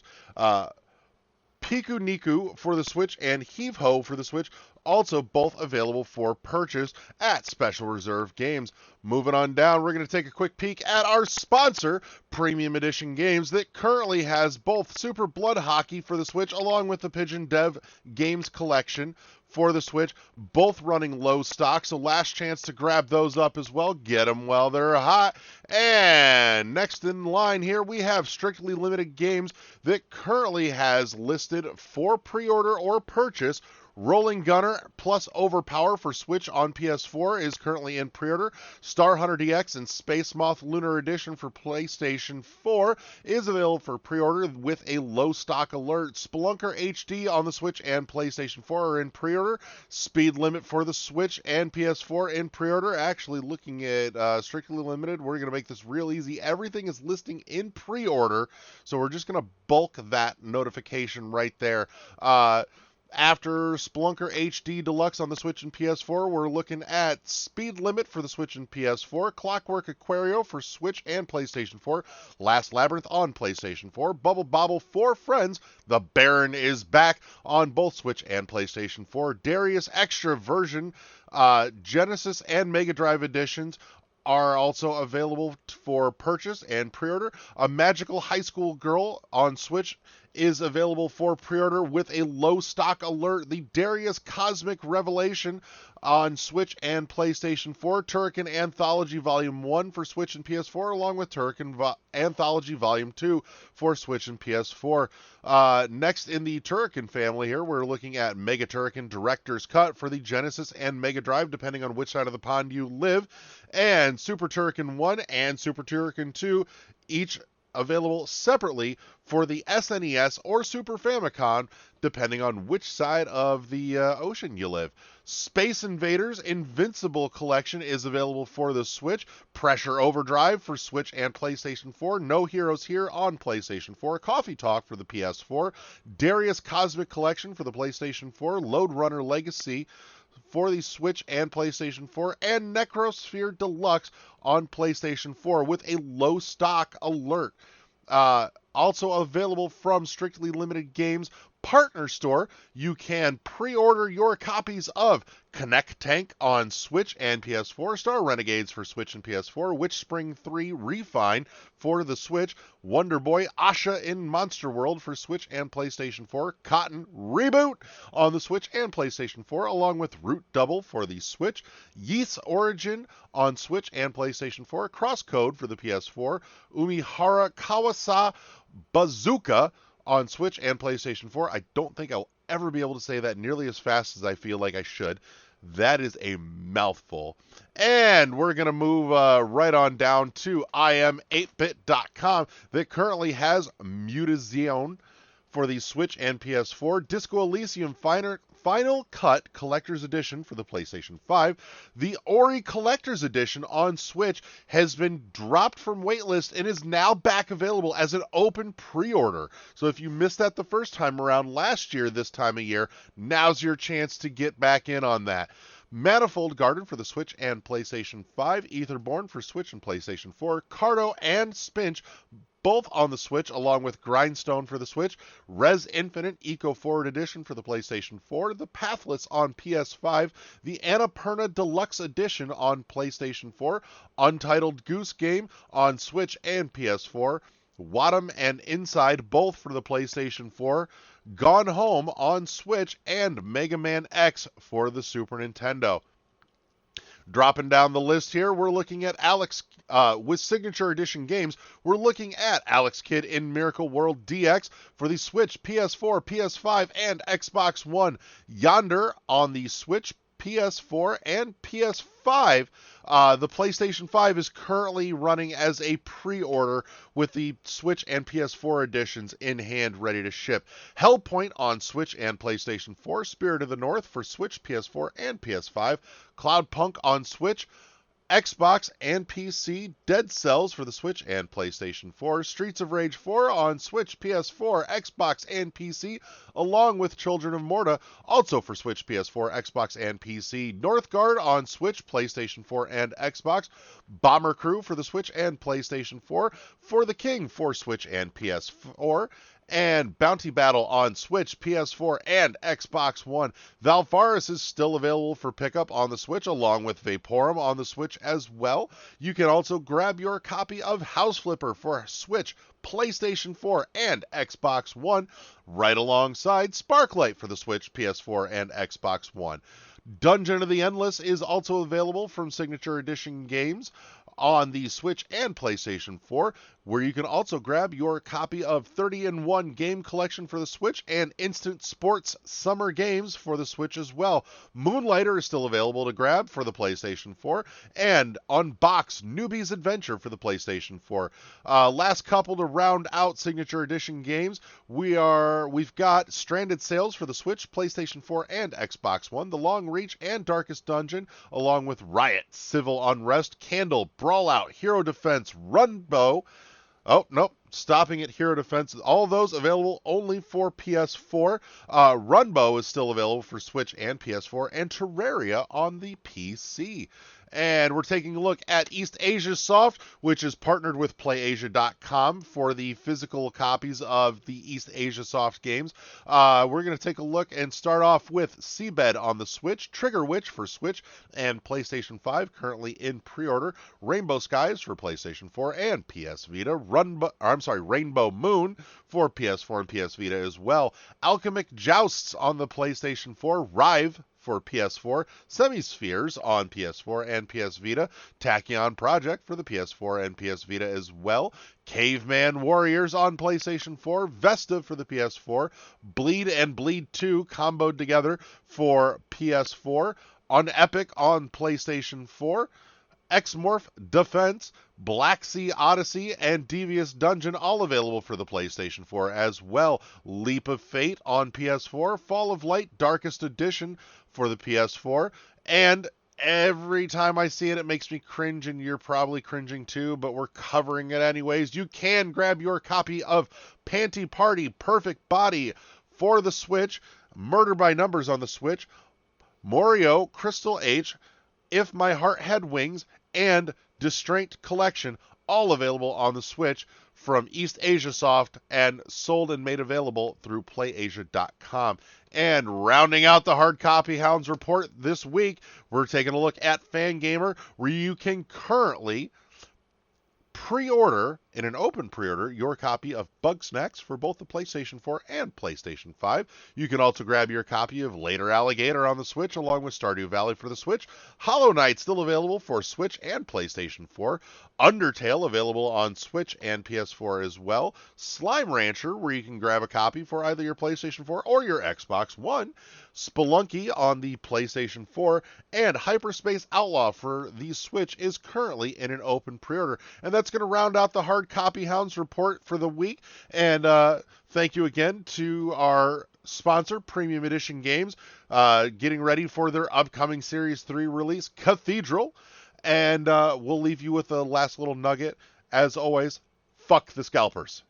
Piku Niku for the Switch and Heave Ho for the Switch, also both available for purchase at Special Reserve Games. Moving on down, we're going to take a quick peek at our sponsor, Premium Edition Games, that currently has both Super Blood Hockey for the Switch along with the Pigeon Dev Games Collection for the Switch, both running low stock, so last chance to grab those up as well. Get them while they're hot. And next in line here, we have Strictly Limited Games that currently has listed for pre-order or purchase Rolling Gunner plus Overpower for Switch on PS4 is currently in pre-order. Star Hunter DX and Space Moth Lunar Edition for PlayStation 4 is available for pre-order with a low stock alert. Spelunker HD on the Switch and PlayStation 4 are in pre-order. Speed Limit for the Switch and PS4 in pre-order. Actually, looking at Strictly Limited, we're going to make this real easy. Everything is listing in pre-order, so we're just going to bulk that notification right there. After Spelunker HD Deluxe on the Switch and PS4, we're looking at Speed Limit for the Switch and PS4, Clockwork Aquario for Switch and PlayStation 4, Last Labyrinth on PlayStation 4, Bubble Bobble for Friends, The Baron is back on both Switch and PlayStation 4, Darius Extra version, Genesis and Mega Drive editions are also available for purchase and pre-order. A Magical High School Girl on Switch is available for pre-order with a low stock alert. The Darius Cosmic Revelation on Switch and PlayStation 4. Turrican Anthology Volume 1 for Switch and PS4, along with Turrican Anthology Volume 2 for Switch and PS4. Next in the Turrican family here, we're looking at Mega Turrican Director's Cut for the Genesis and Mega Drive, depending on which side of the pond you live. And Super Turrican 1 and Super Turrican 2, each available separately for the SNES or Super Famicom, depending on which side of the ocean you live. Space Invaders Invincible Collection is available for the Switch. Pressure Overdrive for Switch and PlayStation 4. No Heroes Here on PlayStation 4. Coffee Talk for the PS4. Darius Cosmic Collection for the PlayStation 4. Lode Runner Legacy for the Switch and PlayStation 4, and Necrosphere Deluxe on PlayStation 4 with a low stock alert. Also available from Strictly Limited Games Partner Store, you can pre-order your copies of Connect Tank on Switch and PS4, Star Renegades for Switch and PS4, Witch Spring 3 Refine for the Switch, Wonder Boy Asha in Monster World for Switch and PlayStation 4, Cotton Reboot on the Switch and PlayStation 4, along with Root Double for the Switch, Yeast Origin on Switch and PlayStation 4, Crosscode for the PS4, Umihara Kawasa Bazooka on Switch and PlayStation 4. I don't think I'll ever be able to say that nearly as fast as I feel like I should. That is a mouthful. And we're going to move right on down to im8bit.com that currently has Mutazione for the Switch and PS4. Disco Elysium Final Cut Collector's Edition for the PlayStation 5. The Ori Collector's Edition on Switch has been dropped from waitlist and is now back available as an open pre-order. So if you missed that the first time around last year, this time of year, now's your chance to get back in on that. Manifold Garden for the Switch and PlayStation 5. Etherborn for Switch and PlayStation 4. Cardo and Spinch both on the Switch, along with Grindstone for the Switch. Res Infinite Eco Forward Edition for the PlayStation 4. The Pathless on PS5. The Annapurna Deluxe Edition on PlayStation 4. Untitled Goose Game on Switch and PS4. Wadham and Inside both for the PlayStation 4. Gone Home on Switch, and Mega Man X for the Super Nintendo. Dropping down the list here, we're looking at Alex, with Signature Edition games, we're looking at Alex Kidd in Miracle World DX for the Switch, PS4, PS5, and Xbox One. Yonder on the Switch, PS4, and PS5. The PlayStation 5 is currently running as a pre-order with the Switch and PS4 editions in hand ready to ship. Hellpoint on Switch and PlayStation 4. Spirit of the North for Switch, PS4, and PS5. Cloudpunk on Switch, Xbox, and PC. Dead Cells for the Switch and PlayStation 4. Streets of Rage 4 on Switch, PS4, Xbox, and PC, along with Children of Morta, also for Switch, PS4, Xbox, and PC. Northgard on Switch, PlayStation 4, and Xbox. Bomber Crew for the Switch and PlayStation 4. For the King for Switch and PS4. And Bounty Battle on Switch, PS4, and Xbox One. Valfaris is still available for pickup on the Switch, along with Vaporum on the Switch as well. You can also grab your copy of House Flipper for Switch, PlayStation 4, and Xbox One, right alongside Sparklight for the Switch, PS4, and Xbox One. Dungeon of the Endless is also available from Signature Edition games on the Switch and PlayStation 4, where you can also grab your copy of 30-in-1 Game Collection for the Switch and Instant Sports Summer Games for the Switch as well. Moonlighter is still available to grab for the PlayStation 4, and Unbox Newbie's Adventure for the PlayStation 4. Last couple to round out Signature Edition games, we've got Stranded Sails for the Switch, PlayStation 4, and Xbox One. The Long Reach and Darkest Dungeon, along with Riot, Civil Unrest, Candle, Brawlout, Hero Defense, Runbow. Oh, nope. Stopping at Hero Defense. All those available only for PS4. Runbow is still available for Switch and PS4. And Terraria on the PC. And we're taking a look at East Asia Soft, which is partnered with PlayAsia.com for the physical copies of the East Asia Soft games. We're going to take a look and start off with Seabed on the Switch, Trigger Witch for Switch and PlayStation 5, currently in pre-order, Rainbow Skies for PlayStation 4 and PS Vita, Rainbow Moon for PS4 and PS Vita as well, Alchemic Jousts on the PlayStation 4, Rive for PS4, Semispheres on PS4 and PS Vita, Tachyon Project for the PS4 and PS Vita as well, Caveman Warriors on PlayStation 4, Vesta for the PS4, Bleed and Bleed 2 comboed together for PS4, on Epic on PlayStation 4, Exmorph Defense, Black Sea Odyssey, and Devious Dungeon, all available for the PlayStation 4 as well. Leap of Fate on PS4, Fall of Light Darkest Edition for the PS4, and every time I see it, it makes me cringe, and you're probably cringing too, but we're covering it anyways. You can grab your copy of Panty Party Perfect Body for the Switch, Murder by Numbers on the Switch, Morio Crystal H, If My Heart Had Wings, and Distraint Collection, all available on the Switch from East Asia Soft and sold and made available through PlayAsia.com. And rounding out the Hard Copy Hounds report this week, we're taking a look at Fangamer, where you can currently pre-order, in an open pre-order, your copy of Bugsnax for both the PlayStation 4 and PlayStation 5. You can also grab your copy of Later Alligator on the Switch, along with Stardew Valley for the Switch. Hollow Knight still available for Switch and PlayStation 4. Undertale available on Switch and PS4 as well. Slime Rancher, where you can grab a copy for either your PlayStation 4 or your Xbox One. Spelunky on the PlayStation 4, and Hyperspace Outlaw for the Switch is currently in an open pre-order. And that's going to round out the hard Hard Copy Hounds report for the week. And thank you again to our sponsor, Premium Edition Games, getting ready for their upcoming Series 3 release, Cathedral. And we'll leave you with a last little nugget. As always, fuck the scalpers.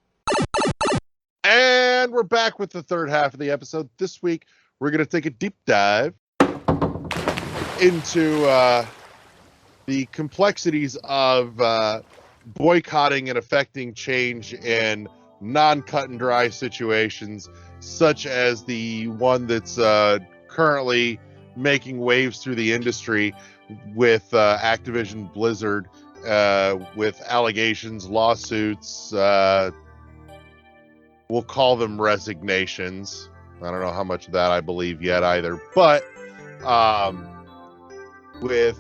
And we're back with the third half of the episode. This week, we're going to take a deep dive into the complexities of boycotting and affecting change in non-cut and dry situations, such as the one that's currently making waves through the industry with Activision Blizzard, with allegations, lawsuits, we'll call them resignations. I don't know how much of that I believe yet either, but with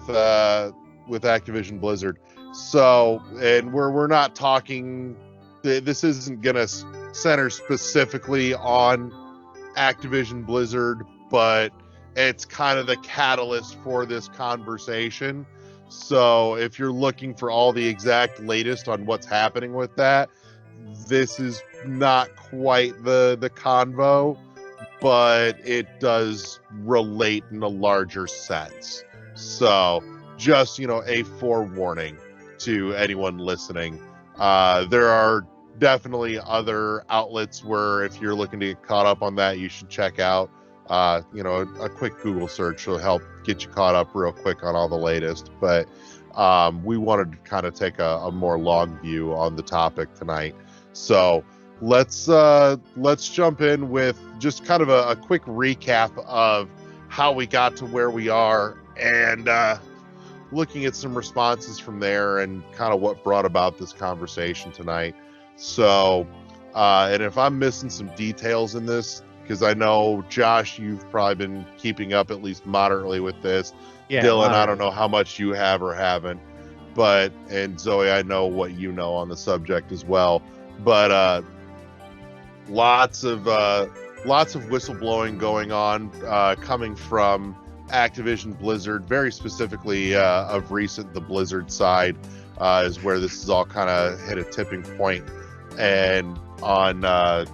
Activision Blizzard. So, and we're not talking, this isn't going to center specifically on Activision Blizzard, but it's kind of the catalyst for this conversation. So if you're looking for all the exact latest on what's happening with that, this is not quite the convo, but it does relate in a larger sense. So just, a forewarning to anyone listening. There are definitely other outlets where if you're looking to get caught up on that, you should check out. A quick Google search will help get you caught up real quick on all the latest. But we wanted to kind of take a more long view on the topic tonight. So let's jump in with just kind of a quick recap of how we got to where we are, and looking at some responses from there and kind of what brought about this conversation tonight. So, and if I'm missing some details in this, because I know, Josh, you've probably been keeping up at least moderately with this. Yeah, Dylan, I don't know how much you have or haven't, and Zoe, I know what you know on the subject as well. But lots of whistleblowing going on, coming from Activision Blizzard, very specifically of recent. The Blizzard side is where this is all kind of hit a tipping point, and on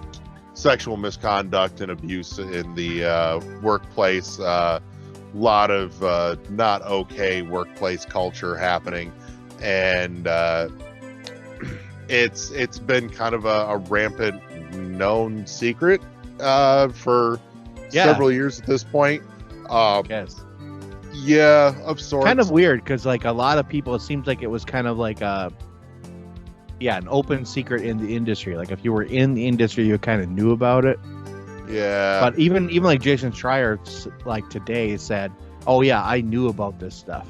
sexual misconduct and abuse in the workplace. Lot of not okay workplace culture happening, and it's been kind of a rampant known secret for several years at this point. Yes. Yeah, of sorts. Kind of weird because like a lot of people, it seems like it was kind of like an open secret in the industry. Like if you were in the industry, you kind of knew about it. Yeah. But even like Jason Schreier, like today, said, "Oh yeah, I knew about this stuff."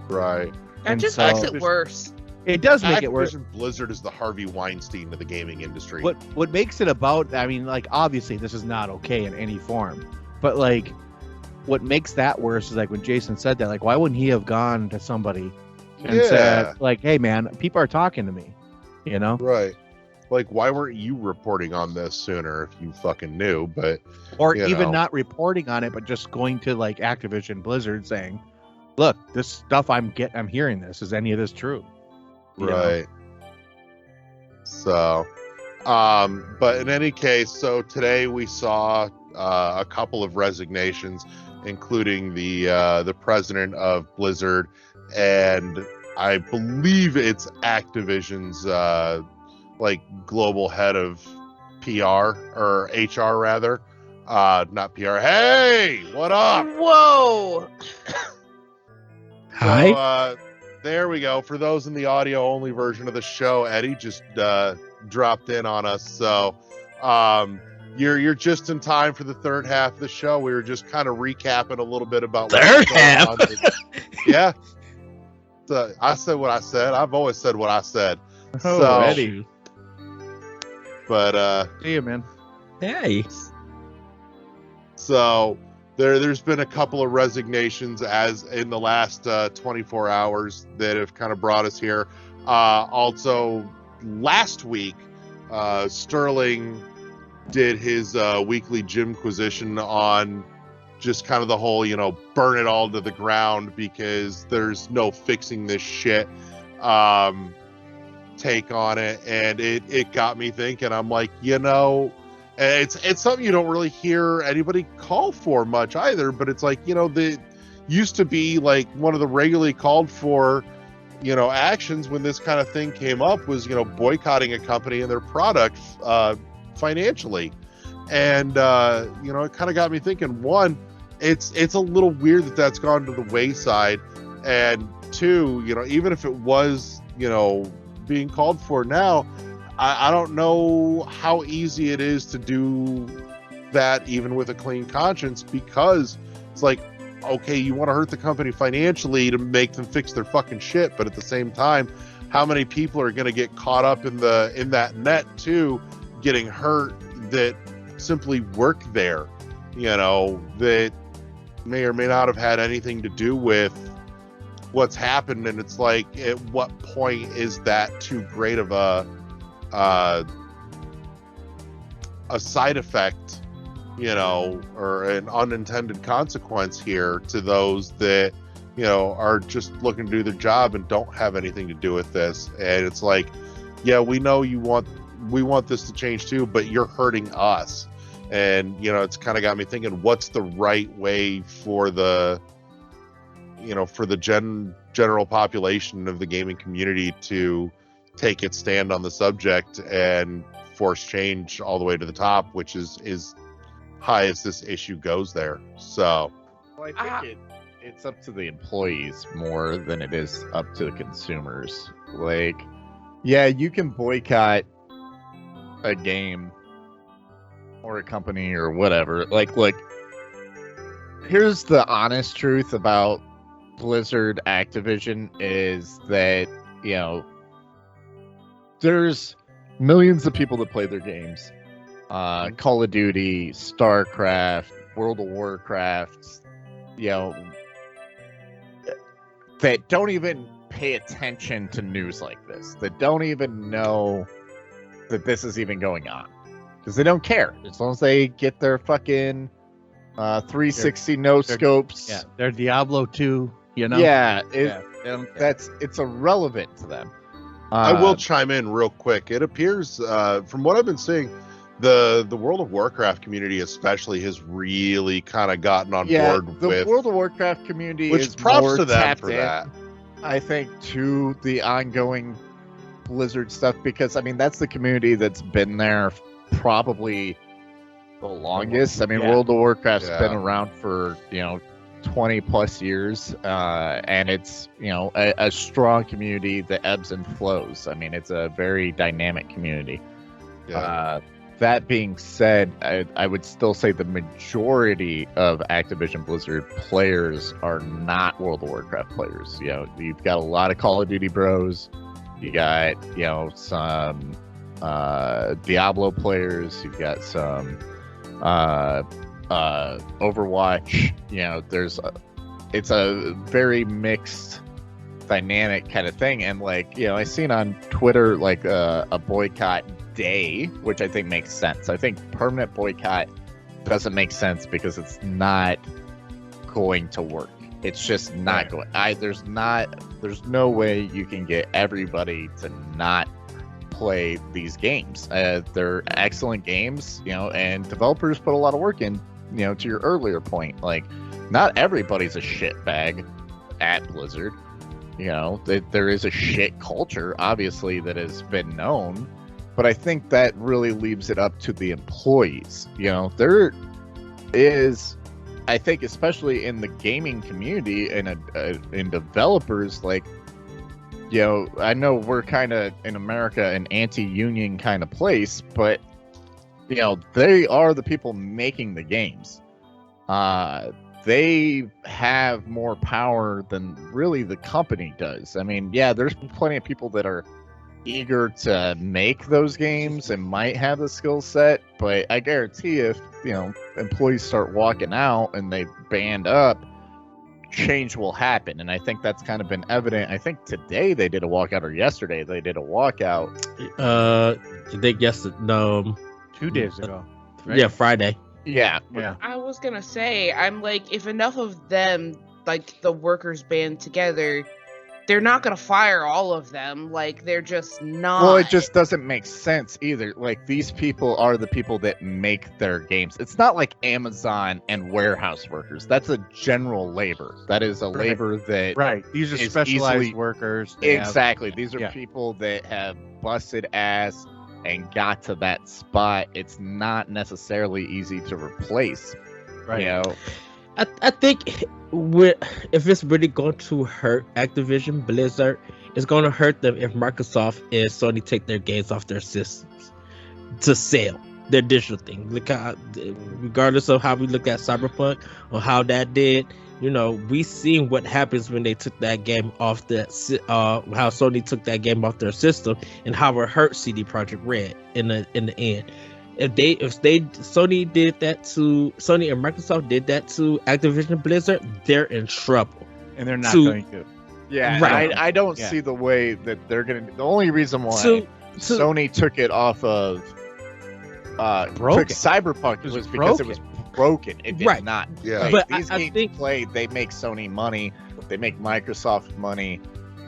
Right. That just makes it worse. It does make it worse. Blizzard is the Harvey Weinstein of the gaming industry. What makes it about? I mean, like obviously this is not okay in any form, but like what makes that worse is like when Jason said that, like why wouldn't he have gone to somebody and said like, "Hey man, people are talking to me," Right. Like, why weren't you reporting on this sooner if you fucking knew? But or even not reporting on it, but just going to like Activision Blizzard saying, "Look, this stuff I'm hearing this. Is any of this true?" Right. So, but in any case, so today we saw a couple of resignations, including the president of Blizzard, and I believe it's Activision's like global head of PR or HR rather, not PR. Hey, what up? Whoa. Hi. So, there we go. For those in the audio only version of the show, Eddie just dropped in on us. So you're just in time for the third half of the show. We were just kind of recapping a little bit about third half. Yeah. So I said what I said. I've always said what I said. Oh, so, Eddie. But see you, man. Hey. So there's been a couple of resignations as in the last 24 hours that have kind of brought us here. Also, last week, Sterling did his weekly Jimquisition on just kind of the whole, burn it all to the ground because there's no fixing this shit. take on it, and it got me thinking. I'm like, it's something you don't really hear anybody call for much either, but it's like, the used to be like one of the regularly called for, actions when this kind of thing came up was, boycotting a company and their product financially. And, it kind of got me thinking, one, it's a little weird that that's gone to the wayside. And two, even if it was, being called for now, I don't know how easy it is to do that even with a clean conscience, because it's like, okay, you want to hurt the company financially to make them fix their fucking shit, but at the same time, how many people are going to get caught up in that net too, getting hurt that simply work there, that may or may not have had anything to do with what's happened. And it's like, at what point is that too great of a side effect, or an unintended consequence here to those that, are just looking to do their job and don't have anything to do with this. And it's like, yeah, we know we want this to change too, but you're hurting us. And, it's kind of got me thinking, what's the right way for the general population of the gaming community to take its stand on the subject and force change all the way to the top, which is high as this issue goes there. So, well, I think it's up to the employees more than it is up to the consumers. Like, yeah, you can boycott a game or a company or whatever. Like, look, here's the honest truth about Blizzard Activision is that, there's millions of people that play their games. Call of Duty, StarCraft, World of Warcraft, that don't even pay attention to news like this, that don't even know that this is even going on, because they don't care as long as they get their fucking 360 no scopes. Yeah, they're Diablo 2, Yeah, it's irrelevant to them. I will chime in real quick. It appears, from what I've been seeing, the World of Warcraft community especially has really kind of gotten on board with the World of Warcraft community, which is props more to them tapped for in, that. I think, to the ongoing Blizzard stuff, because that's the community that's been there probably the longest. World of Warcraft's been around for 20 plus years, and it's a strong community that ebbs and flows. It's a very dynamic community. That being said, I would still say the majority of Activision Blizzard players are not World of Warcraft players. You've got a lot of Call of Duty bros. You got some Diablo players. You've got some Overwatch. It's a very mixed dynamic kind of thing. And I seen on Twitter a boycott day, which I think makes sense. I think permanent boycott doesn't make sense because it's not going to work. It's just not going. There's no way you can get everybody to not play these games. They're excellent games, and developers put a lot of work in, to your earlier point. Not everybody's a shitbag at Blizzard. There is a shit culture, obviously, that has been known, but I think that really leaves it up to the employees. There is, I think, especially in the gaming community and in developers, I know we're kind of in America an anti-union kind of place, but they are the people making the games. They have more power than really the company does. There's plenty of people that are eager to make those games and might have the skill set, but I guarantee if employees start walking out and they band up, change will happen. And I think that's kind of been evident. I think today they did a walkout, or yesterday they did a walkout. No, 2 days ago. Right? Yeah, Friday. Yeah. I was gonna say, if enough of them, the workers, band together, they're not going to fire all of them. Like, they're just not. Well, it just doesn't make sense either. Like, these people are the people that make their games. It's not like Amazon and warehouse workers. That's a general labor. That is a labor that These are specialized workers. Exactly. These are people that have busted ass and got to that spot. It's not necessarily easy to replace. Right. You know? I think if it's really going to hurt Activision Blizzard, it's going to hurt them if Microsoft and Sony take their games off their systems to sell their digital thing. Regardless of how we look at Cyberpunk or how that did, we seen what happens when they took that game off how Sony took that game off their system and how it hurt CD Projekt Red in the end. If Sony and Microsoft did that to Activision Blizzard, they're in trouble. And they're not going to. Yeah, right. I don't see the way that they're going to. The only reason why Sony took it off of took Cyberpunk was because it was broken. It did not. Yeah. Like, but these games played, they make Sony money. They make Microsoft money.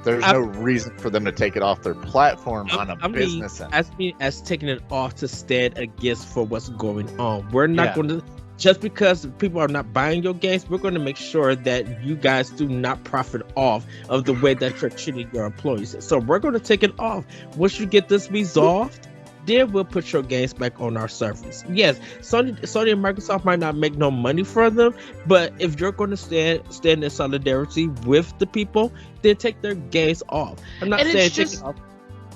There's no reason for them to take it off their platform on a business end. As taking it off to stand against for what's going on. We're not going to, just because people are not buying your games, we're going to make sure that you guys do not profit off of the way that you're treating your employees. So we're going to take it off. Once you get this resolved, then we'll put your games back on our servers. Yes, Sony and Microsoft might not make no money for them, but if you're going to stand in solidarity with the people, then take their games off. I'm not saying take it off.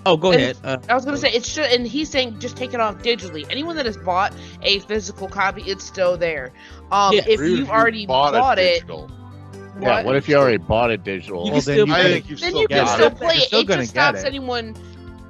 Oh, go ahead. I was going to say, and he's saying just take it off digitally. Anyone that has bought a physical copy, it's still there. If you already bought it. Yeah, what if you already bought it digital? You can still play it. It just stops anyone.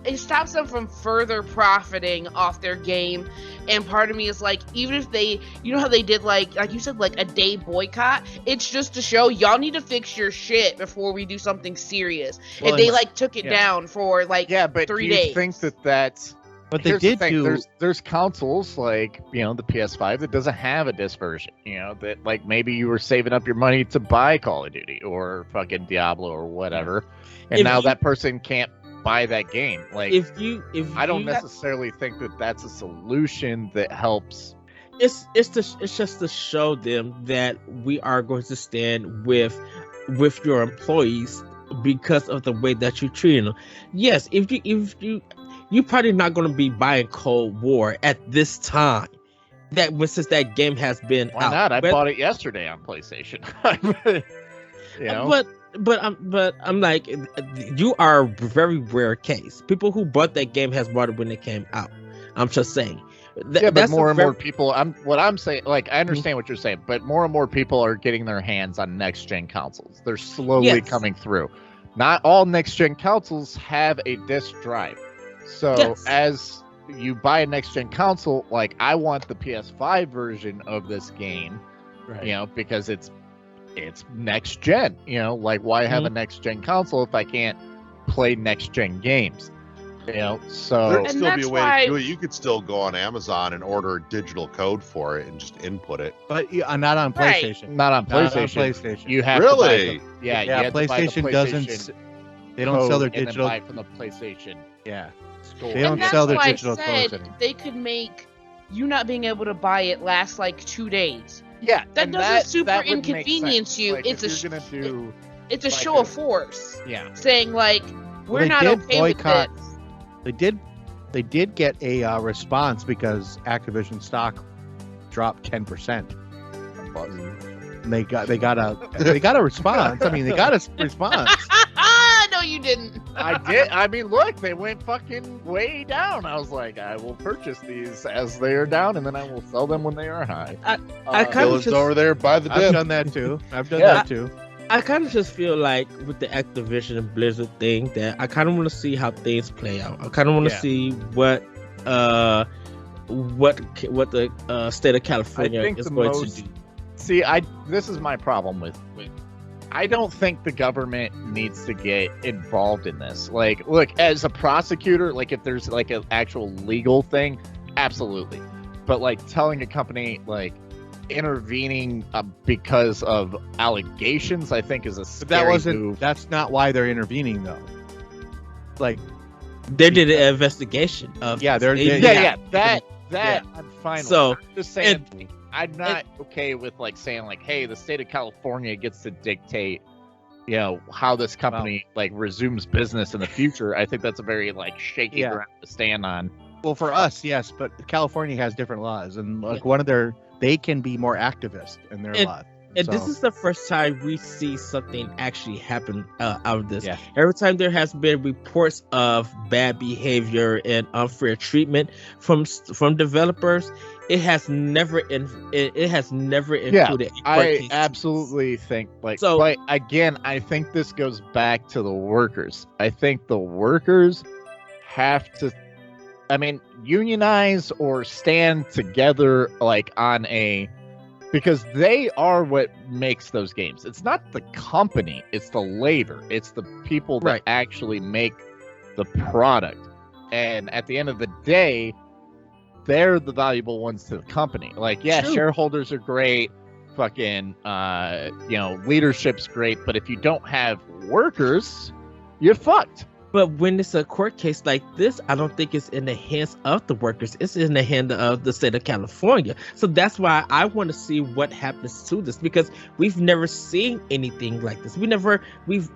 It stops them from further profiting off their game. And part of me is like, even if they, how they did like you said, like a day boycott, it's just to show y'all need to fix your shit before we do something serious. Well, if they took it down for 3 days. Do you think that's... But they did do... There's consoles like, the PS5 that doesn't have a disc version, that maybe you were saving up your money to buy Call of Duty or fucking Diablo or whatever. And now that person can't buy that game. I don't necessarily think that that's a solution that helps. It's just to show them that we are going to stand with your employees because of the way that you treat them. Yes, if you're probably not going to be buying Cold War at this time. Since that game has been out. Why not? I bought it yesterday on PlayStation. But I'm like, you are a very rare case. People who bought that game has bought it when it came out. I'm just saying. But more and more people. I'm saying, I understand what you're saying, but more and more people are getting their hands on next gen consoles. They're slowly coming through. Not all next gen consoles have a disc drive. So as you buy a next gen console, I want the PS5 version of this game, because it's next gen, why have a next gen console if I can't play next gen games? So there'd still be a way to do it. You could still go on Amazon and order digital code for it and just input it. But not on PlayStation. Not on PlayStation. You have to buy you PlayStation doesn't. They don't sell their digital buy from the PlayStation. Yeah. Store. They don't sell their digital codes. They could make you not being able to buy it last 2 days. Yeah, that doesn't super inconvenience you. It's a show of force. Yeah, saying we're not okay boycott. with this. They did get a response because Activision stock dropped 10%. They got a response. I mean, they got a response. No, you didn't. I did. I mean, look, they went fucking way down. I was like, I will purchase these as they are down, and then I will sell them when they are high. I kind of over there by the dip. I've done that too. I kind of just feel like with the Activision and Blizzard thing that I kind of want to see how things play out. I kind of want to see what the state of California is going to do. See, this is my problem with I don't think the government needs to get involved in this. Look, as a prosecutor, if there's an actual legal thing, absolutely. But telling a company intervening because of allegations, I think, is a scary move. That's not why they're intervening, though. Like, they did an investigation of. That I'm fine with. So, I'm just saying, I'm not okay with like saying like, hey, the state of California gets to dictate, how this company like resumes business in the future. I think that's a very like shaky ground to stand on. Well, for us, yes, but California has different laws, and like they can be more activist in their laws. And this is the first time we see something actually happen out of this. Yeah. Every time there has been reports of bad behavior and unfair treatment from developers, it has never included. I absolutely think but again, I think this goes back to the workers. I think the workers have to, unionize or stand together like on because they are what makes those games. It's not the company, it's the labor. It's the people that actually make the product. And at the end of the day, they're the valuable ones to the company. Like, shareholders are great, fucking leadership's great, but if you don't have workers, you're fucked. But when it's a court case like this, I don't think it's in the hands of the workers. It's in the hand of the state of California. So that's why I want to see what happens to this, because we've never seen anything like this. We've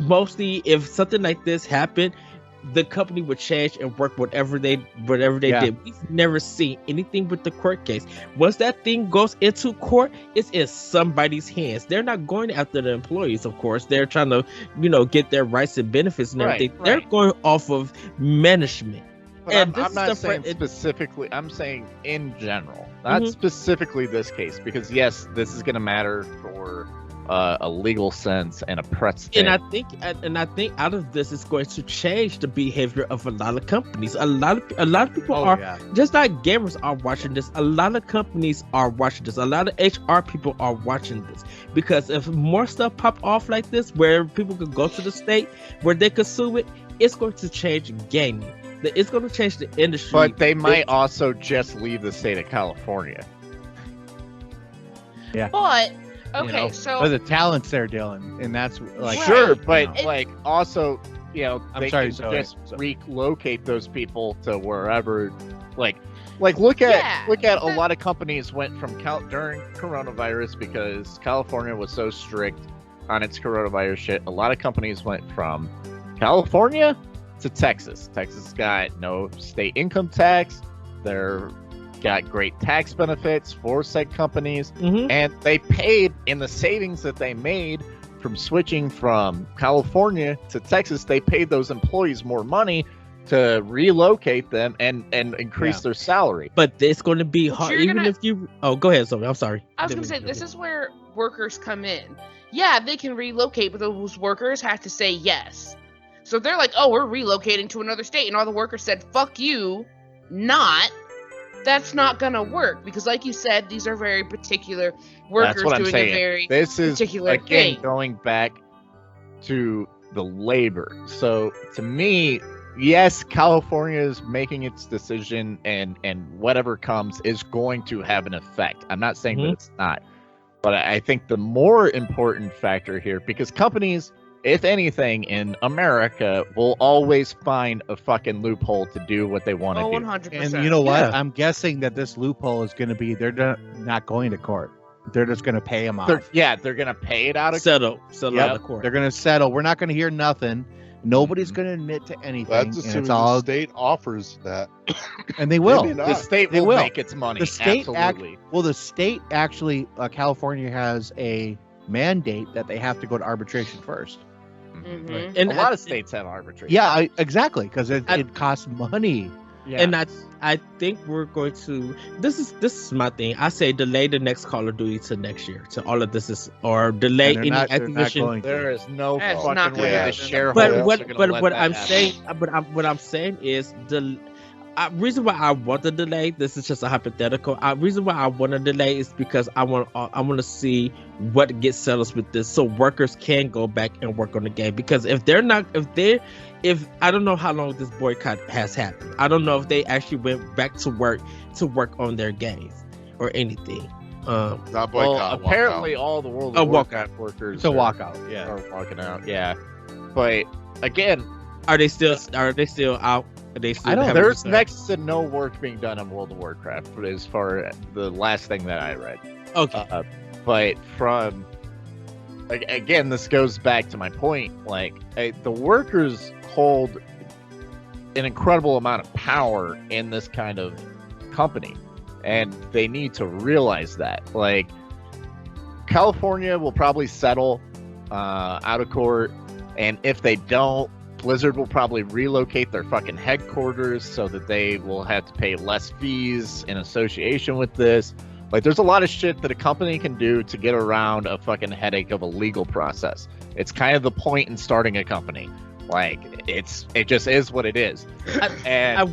mostly, if something like this happened, the company would change and work whatever they did. We've never seen anything with the court case. Once that thing goes into court, it's in somebody's hands. They're not going after the employees, of course. They're trying to, get their rights and benefits and everything. They're going off of management. But and I'm not saying specifically. I'm saying in general, not specifically this case, because yes, this is going to matter for a legal sense and a precedent. And I think out of this is going to change the behavior of a lot of companies. A lot of people just like gamers are watching this. A lot of companies are watching this. A lot of HR people are watching this, because if more stuff pop off like this, where people could go to the state where they could sue it, it's going to change gaming. It's going to change the industry. But they might also just leave the state of California. Yeah. But okay, so the talent's there, Dylan, and that's like but like also, they can just relocate those people to wherever. Like look at a lot of companies went from during coronavirus, because California was so strict on its coronavirus shit. A lot of companies went from California to Texas. Texas got no state income tax. They're got great tax benefits for said companies, and they paid in the savings that they made from switching from California to Texas. They paid those employees more money to relocate them and increase their salary. But it's going to be hard, if you. Oh, go ahead, Sophie. I'm sorry. I was going to say, this is where workers come in. Yeah, they can relocate, but those workers have to say yes. So they're like, "Oh, we're relocating to another state," and all the workers said, "Fuck you, not." That's not gonna work, because, like you said, these are very particular workers doing a very particular thing. Going back to the labor. So to me, yes, California is making its decision, and whatever comes is going to have an effect. I'm not saying that it's not, but I think the more important factor here, because companies, if anything, in America will always find a fucking loophole to do what they want to do. 100%. And you know what? I'm guessing that this loophole is going to be they're not going to court. They're just going to pay them off. They're going to pay it out of settle out of court. They're going to settle. We're not going to hear nothing. Nobody's going to admit to anything. That's assuming the state offers that. And they will. The state will make its money. The state absolutely. The state actually, California has a mandate that they have to go to arbitration first. Mm-hmm. And a lot of states have arbitration. Yeah, exactly, because it costs money. Yeah. And I think we're going to. This is my thing. I say delay the next Call of Duty to next year. To all of this is, or delay any Activision. There is no fucking way the shareholders. What I'm saying is the. Reason why I want to delay, this is just a hypothetical. Reason why I want to delay is because I want to see what gets settled with this, so workers can go back and work on the game. Because if I don't know how long this boycott has happened. I don't know if they actually went back to work on their games or anything. Not boycott. Well, apparently all the World of Warcraft workers It's a walkout. Yeah. are walking out. Yeah, but again, Are they still out? Are they still? I don't- there's next to no work being done on World of Warcraft, as far as the last thing that I read. Okay. But from again, this goes back to my point. Like the workers hold an incredible amount of power in this kind of company, and they need to realize that. Like California will probably settle out of court, and if they don't, Blizzard will probably relocate their fucking headquarters so that they will have to pay less fees in association with this. Like, there's a lot of shit that a company can do to get around a fucking headache of a legal process. It's kind of the point in starting a company. Like, it just is what it is. I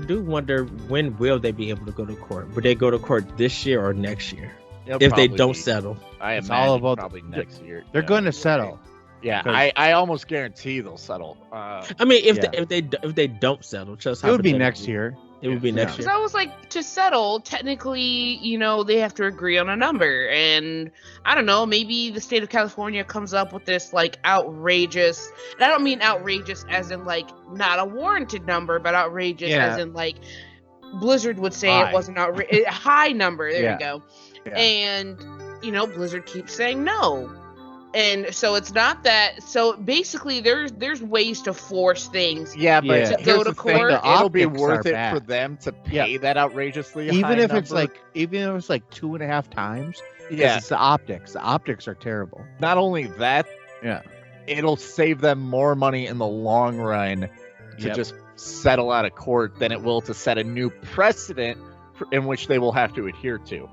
do wonder, when will they be able to go to court? Will they go to court this year or next year? If they don't settle, I It's imagine all about probably next year. They're going to settle. Yeah, 'Cause- I almost guarantee they'll settle. I mean, if they don't settle, just It would be hypothetically, next year. It would be next Because year. I was like, to settle, technically, they have to agree on a number. And I don't know, maybe the state of California comes up with this, like, outrageous, and I don't mean outrageous as in, like, not a warranted number, but outrageous Yeah. as in, like, Blizzard would say High. it wasn't a high number. There Yeah. you go. Yeah. And, Blizzard keeps saying no. And so it's not that. So basically, there's ways to force things. Yeah, but Yeah. To here's go the to thing, court, it'll be optics worth are it bad. for them to pay that outrageously high Even if it's number. even if it's like 2.5 times. 'Cause Yeah. It's the optics. The optics are terrible. Not only that, Yeah. it'll save them more money in the long run to Yep. just settle out of court than it will to set a new precedent in which they will have to adhere to.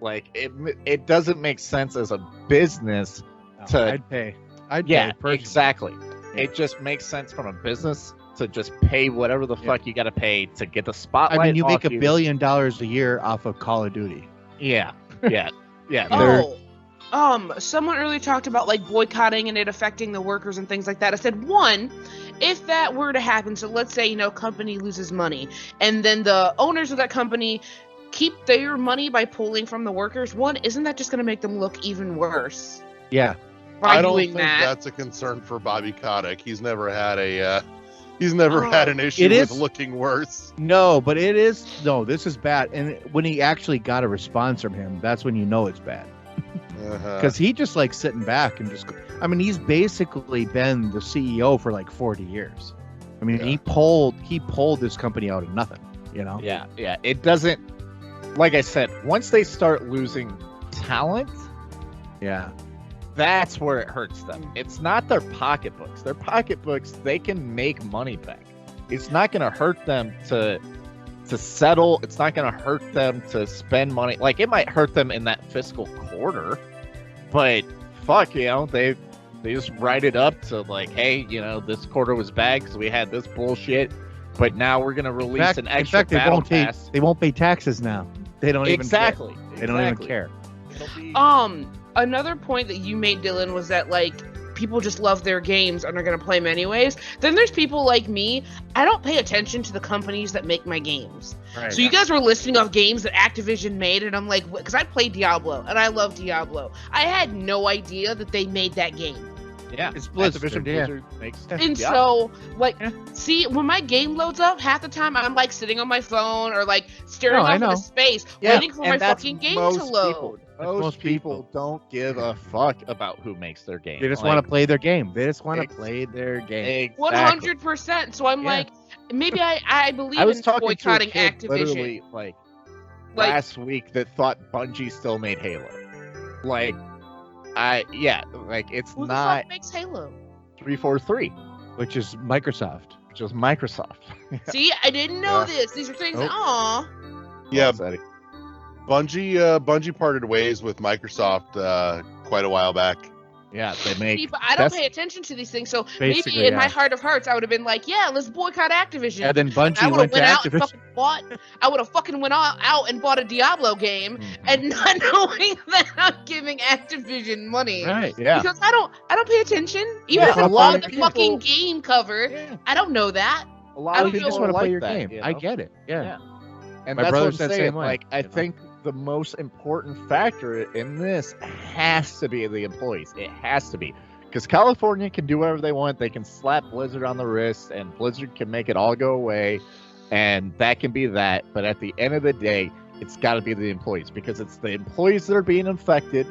Like, it doesn't make sense as a business to I'd pay. I'd yeah, pay personally. exactly. Yeah. It just makes sense from a business to just pay whatever the Yeah. fuck you got to pay to get the spotlight. I mean, you make off $1 billion a year off of Call of Duty. Yeah, yeah, yeah. they're- Someone earlier talked about like boycotting and it affecting the workers and things like that. I said, one, if that were to happen, so let's say, company loses money and then the owners of that company keep their money by pulling from the workers, one, isn't that just going to make them look even worse? Yeah. By I don't doing think that? that's a concern for Bobby Kotick. He's never had an issue It with is- looking worse. No, but it is. No, this is bad. And when he actually got a response from him, that's when you know it's bad. Because he just like sitting back and just. I mean, he's basically been the CEO for like 40 years. I mean, Yeah. he pulled this company out of nothing. Yeah, yeah. It doesn't. Like I said, once they start losing talent, Yeah. that's where it hurts them. It's not their pocketbooks. Their pocketbooks, they can make money back. It's not going to hurt them to settle. It's not going to hurt them to spend money. Like, it might hurt them in that fiscal quarter, but fuck, they just write it up to like, hey, this quarter was bad because we had this bullshit, but now we're going to release an extra battle pass. They won't pay taxes now. They don't Exactly. even care. They don't even care. It'll be- Another point that you made, Dylan, was that like people just love their games and are going to play them anyways. Then there's people like me. I don't pay attention to the companies that make my games. Right. So you guys were listing off games that Activision made, and I'm like, because I played Diablo and I love Diablo. I had no idea that they made that game. Yeah, It's Blizzard, Activision yeah. Blizzard makes. And yeah. so, like, see, when my game loads up, half the time I'm like sitting on my phone or like staring No, I off know. into space, Yeah, waiting for and my that's fucking game most to load. people. That's Most people don't give a fuck about who makes their game. They just Like, want to play their game. They just want Ex- to play their game. Exactly. 100%. So I'm Yeah. like, maybe I believe I was in talking to a boycotting kid Activision. literally like last week that thought Bungie still made Halo. Like, it's Who the not fuck makes Halo? 343, Which is Microsoft. which is Microsoft. See, I didn't know Yeah. this. These are things. Nope. Aw. Yeah, Well, Eddie. Bungie parted ways with Microsoft quite a while back. Yeah, they make. But I don't that's- pay attention to these things. So Basically, maybe in my yeah. heart of hearts, I would have been like, yeah, let's boycott Activision. And then I Bungie would went have to went out and Activision. fucking bought. I would have fucking went out and bought a Diablo game, Mm-hmm. and not knowing that I'm giving Activision money. Right. Yeah. Because I don't pay attention. Even Yeah, if a I'm lot on of the people- fucking game cover, Yeah. I don't know that. A lot I of don't people You just want to like play your that, game. you I know? get it. Yeah. And My that's what I'm brother's that saying. same way, Like, I you know? think the most important factor in this has to be the employees. It has to be. Because California can do whatever they want. They can slap Blizzard on the wrist, and Blizzard can make it all go away, and that can be that. But at the end of the day, it's got to be the employees, because it's the employees that are being affected,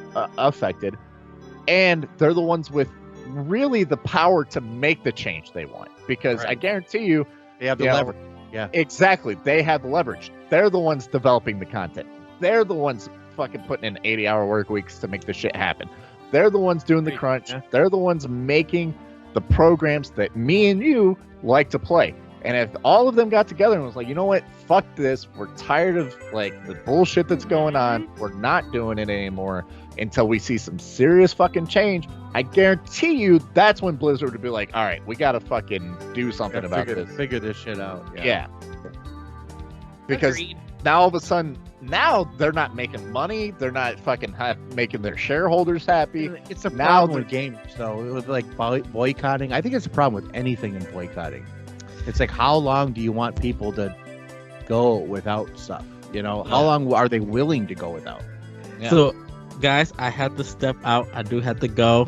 and they're the ones with really the power to make the change they want. Because I guarantee you, they have the leverage. Yeah, exactly. They have the leverage. They're the ones developing the content. They're the ones fucking putting in 80-hour work weeks to make the shit happen. They're the ones doing the crunch. Yeah. They're the ones making the programs that me and you like to play. And if all of them got together and was like, you know what, fuck this, we're tired of like the bullshit that's going on, we're not doing it anymore until we see some serious fucking change, I guarantee you that's when Blizzard would be like, all right, we gotta fucking do something about this. Figure this shit out. Yeah. Because now all of a sudden, now they're not making money. They're not fucking making their shareholders happy. It's a problem with games, though. It was like boycotting. I think it's a problem with anything in boycotting. It's like, how long do you want people to go without stuff? You know, how long are they willing to go without? Yeah. So, guys, I have to step out. I do have to go.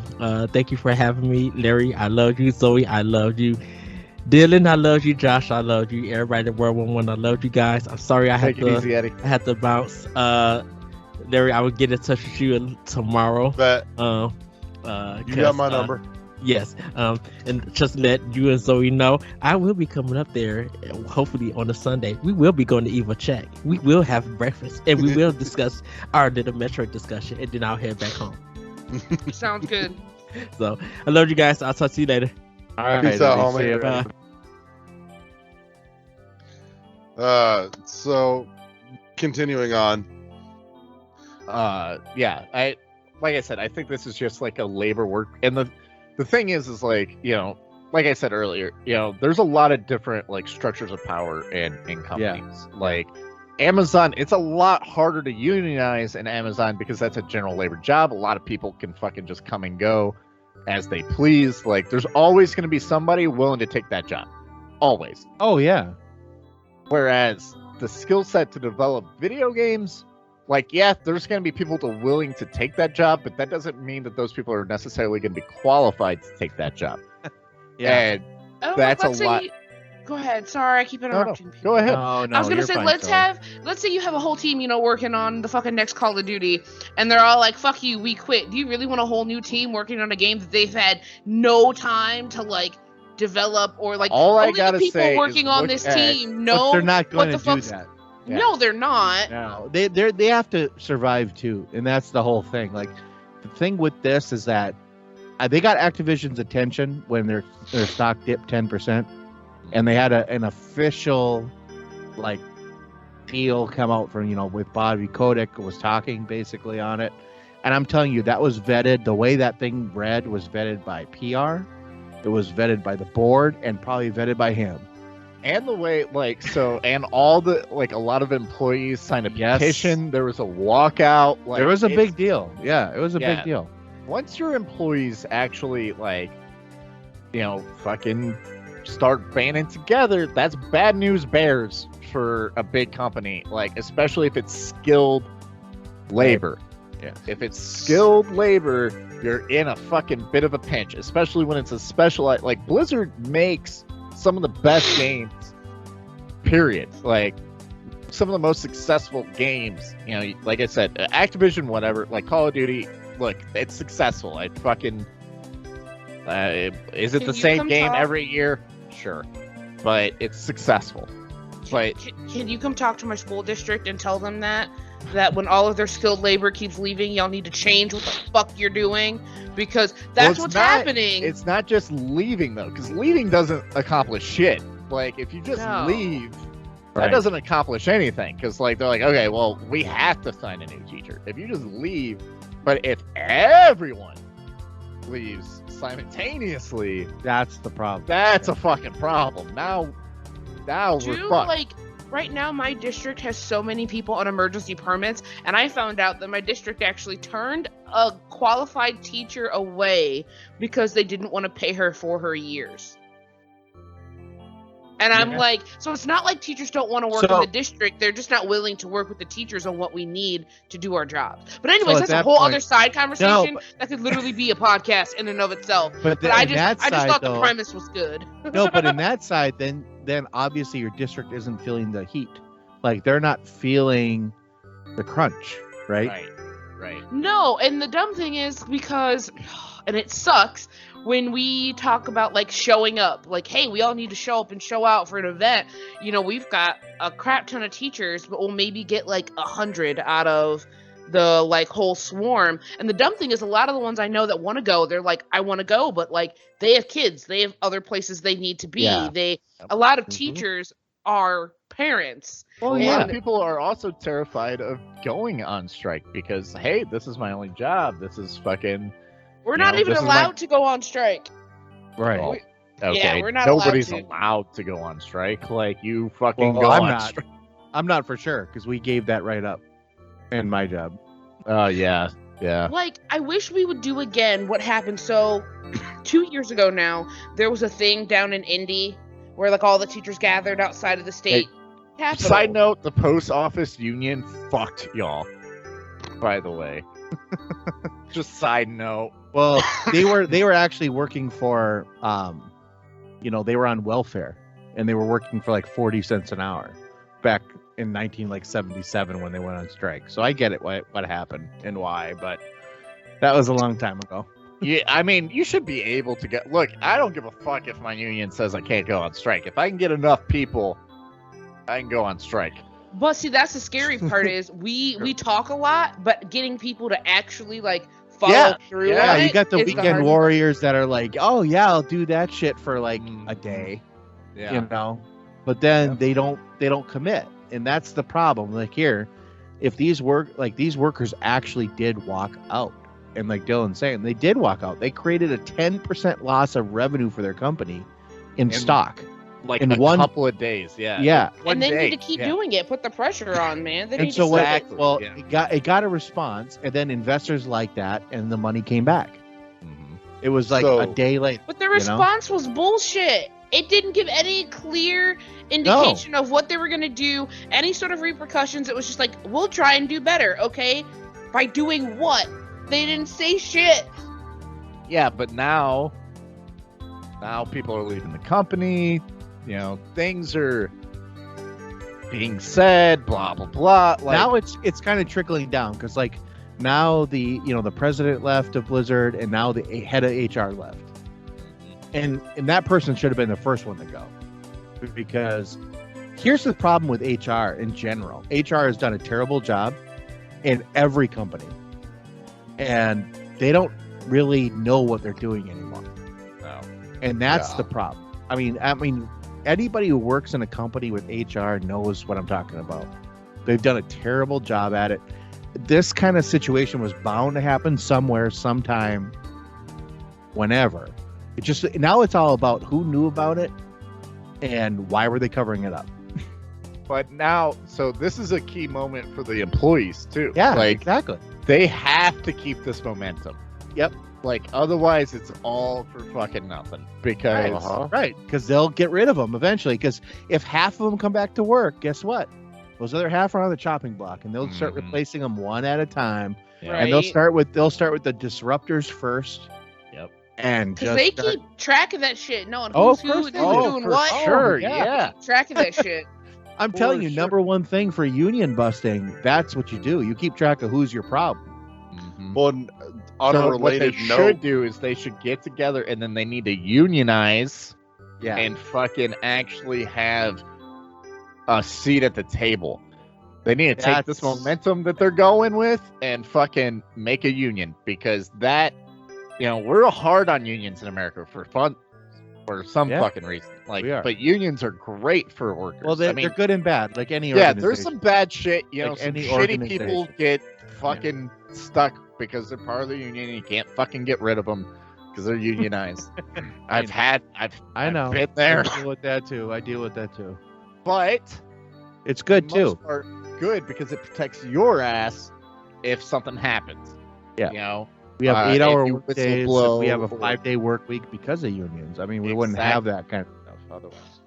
Thank you for having me, Larry. I love you, Zoe. I love you. Dylan, I love you. Josh, I love you. Everybody at World 1-1, I love you guys. I'm sorry I had to bounce. Larry, I will get in touch with you tomorrow. Bet. You got my number. Yes. And just let you and Zoe know, I will be coming up there, hopefully on a Sunday. We will be going to Eva Check. We will have breakfast, and we will discuss our little Metroid discussion, and then I'll head back home. Sounds good. So, I love you guys. I'll talk to you later. All right, peace out, homie. So continuing on. I like I said, I think this is just like a labor work, and the thing is like, you know, like I said earlier, you know, there's a lot of different like structures of power in companies. Like Amazon, it's a lot harder to unionize in Amazon because that's a general labor job. A lot of people can fucking just come and go as they please. Like there's always going to be somebody willing to take that job. Always. Oh yeah. Whereas the skill set to develop video games, like, yeah, there's going to be people willing to take that job, but that doesn't mean that those people are necessarily going to be qualified to take that job. Yeah. And that's a lot. Go ahead. Sorry, I keep interrupting people. Go ahead. I was gonna say, let's say you have a whole team, you know, working on the fucking next Call of Duty, and they're all like, "Fuck you, we quit." Do you really want a whole new team working on a game that they've had no time to like develop, or like all only I gotta the people say working on this team know? But they're not going to do that. Yeah. No, they're not. No, they have to survive too, and that's the whole thing. Like the thing with this is that they got Activision's attention when their stock dipped 10%. And they had an official, like, deal come out from, you know, with Bobby Kotick was talking basically on it. And I'm telling you, that was vetted. The way that thing read was vetted by PR. It was vetted by the board and probably vetted by him. And the way, like, so, and all the, like, a lot of employees signed a petition. There was a walkout. Like, there was a big deal. Yeah, it was a big deal. Once your employees actually, like, you know, fucking start banding together, that's bad news bears for a big company, like especially if it's skilled labor. Yeah, if it's skilled labor, you're in a fucking bit of a pinch, especially when it's a specialized, like Blizzard makes some of the best games, period. Like some of the most successful games, you know, like I said, Activision, whatever, like Call of Duty, look, it's successful. I fucking is it the same game every year? Sure, but it's successful. But can you come talk to my school district and tell them that when all of their skilled labor keeps leaving, y'all need to change what the fuck you're doing, because that's what's happening. It's not just leaving though, because leaving doesn't accomplish shit. Like if you just leave, that doesn't accomplish anything. Because like they're like, okay, well we have to find a new teacher. If you just leave, but if everyone leaves simultaneously, that's the problem. That's a fucking problem. Now we're fucked. Like right now my district has so many people on emergency permits, and I found out that my district actually turned a qualified teacher away because they didn't want to pay her for her years. And I'm like, so it's not like teachers don't want to work in the district. They're just not willing to work with the teachers on what we need to do our jobs. But anyways, that's a whole other side conversation that could literally be a podcast in and of itself. But I just thought the premise was good. No, but in that side, then obviously your district isn't feeling the heat. Like they're not feeling the crunch, right? Right. No, and the dumb thing is because, and it sucks, when we talk about like showing up, like, hey, we all need to show up and show out for an event. You know, we've got a crap ton of teachers, but we'll maybe get like 100 out of the like whole swarm. And the dumb thing is a lot of the ones I know that want to go, they're like, I want to go, but like they have kids, they have other places they need to be. Yeah. A lot of teachers are parents. Well, a lot of people are also terrified of going on strike because, hey, this is my only job. This is fucking. We're not even allowed to go on strike. Right. Well, okay. Yeah, we're not Nobody's allowed to go on strike. Like, you fucking go on strike. I'm not for sure, because we gave that right up in my job. Oh, yeah. Like, I wish we would do again what happened. So, 2 years ago now, there was a thing down in Indy where, like, all the teachers gathered outside of the state capital. Side note, the post office union fucked y'all, by the way. Just side note. Well, they were actually working for, they were on welfare, and they were working for like 40 cents an hour back in 1977 when they went on strike. So I get it what happened and why, but that was a long time ago. Yeah, I mean, you should be able to get. Look, I don't give a fuck if my union says I can't go on strike. If I can get enough people, I can go on strike. But see, that's the scary part is we talk a lot, but getting people to actually like follow through. Yeah, you got the weekend warriors that are like, oh yeah, I'll do that shit for like a day. Yeah. You know, but then they don't commit, and that's the problem. Like here, if these workers actually did walk out, and like Dylan's saying, they did walk out. They created a 10% loss of revenue for their company in stock. Like in a couple of days, yeah. And they need to keep doing it. Put the pressure on, man. They need it got a response, and then investors liked that, and the money came back. Mm-hmm. It was like a day later. But the response was bullshit. It didn't give any clear indication of what they were going to do, any sort of repercussions. It was just like, we'll try and do better, okay? By doing what? They didn't say shit. Yeah, but now people are leaving the company. You know, things are being said, blah blah blah. Like, now it's kind of trickling down because like now the president left of Blizzard, and now the head of HR left, and that person should have been the first one to go, because here's the problem with HR in general. HR has done a terrible job in every company, and they don't really know what they're doing anymore. No. And that's the problem. I mean, anybody who works in a company with HR knows what I'm talking about. They've done a terrible job at it. This kind of situation was bound to happen somewhere, sometime, whenever. Now it's all about who knew about it and why were they covering it up. But now, so this is a key moment for the employees too. Yeah, exactly. They have to keep this momentum. Yep. Like, otherwise it's all for fucking nothing. Because because they'll get rid of them eventually. Because if half of them come back to work, guess what? Those other half are on the chopping block, and they'll start replacing them one at a time. Yeah. And they'll start with the disruptors first. Yep. And because they keep track of that shit, knowing who's doing what. Sure, yeah. Keep track of that shit. I'm telling you, number one thing for union busting, that's what you do. You keep track of who's your problem. Mm-hmm. Well, on a related note, should do is they should get together, and then they need to unionize and fucking actually have a seat at the table. They need to take this momentum that they're going with and fucking make a union, because that, we're hard on unions in America for some fucking reason. Like, but unions are great for workers. Well, they're good and bad, like any organization. Yeah, there's some bad shit. Like some shitty people get fucking stuck because they're part of the union, and you can't fucking get rid of them because they're unionized. I've been there. I deal with that too. But it's good too. Good because it protects your ass if something happens. Yeah. We have 8-hour work days. We have a 5-day work week because of unions. I mean, we wouldn't have that kind of stuff otherwise.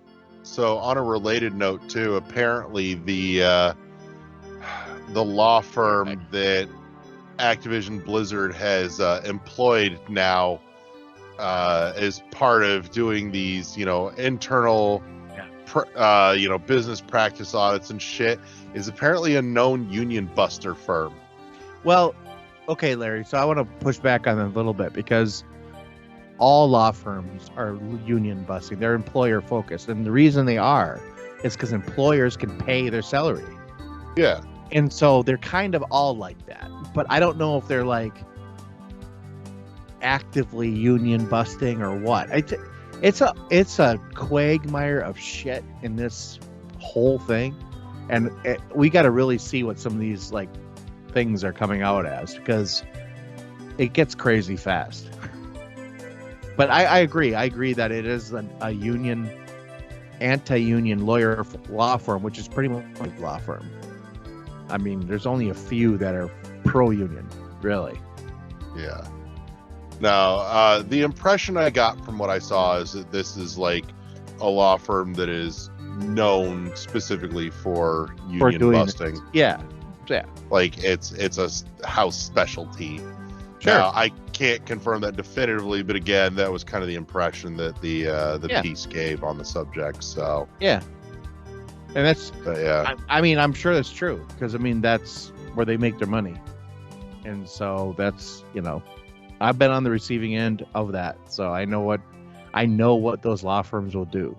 So on a related note too, apparently the law firm that Activision Blizzard has employed now as part of doing these, internal, business practice audits and shit, is apparently a known union buster firm. Well, okay, Larry. So I want to push back on that a little bit because all law firms are union busting. They're employer focused, and the reason they are is because employers can pay their salary. Yeah. And so they're kind of all like that. But I don't know if they're like actively union busting or what. It's a quagmire of shit in this whole thing, and we got to really see what some of these like things are coming out as, because it gets crazy fast. But I agree that it is a union, anti-union law firm, which is pretty much a law firm. I mean, there's only a few that are pro-union, really. Yeah. Now, the impression I got from what I saw is that this is like a law firm that is known specifically for union busting. Yeah. Like it's a house specialty. Sure. Now, I can't confirm that definitively, but again, that was kind of the impression that the piece gave on the subject. So yeah. And that's, I mean, I'm sure that's true, because I mean, that's where they make their money. And so that's, I've been on the receiving end of that. So I know what those law firms will do.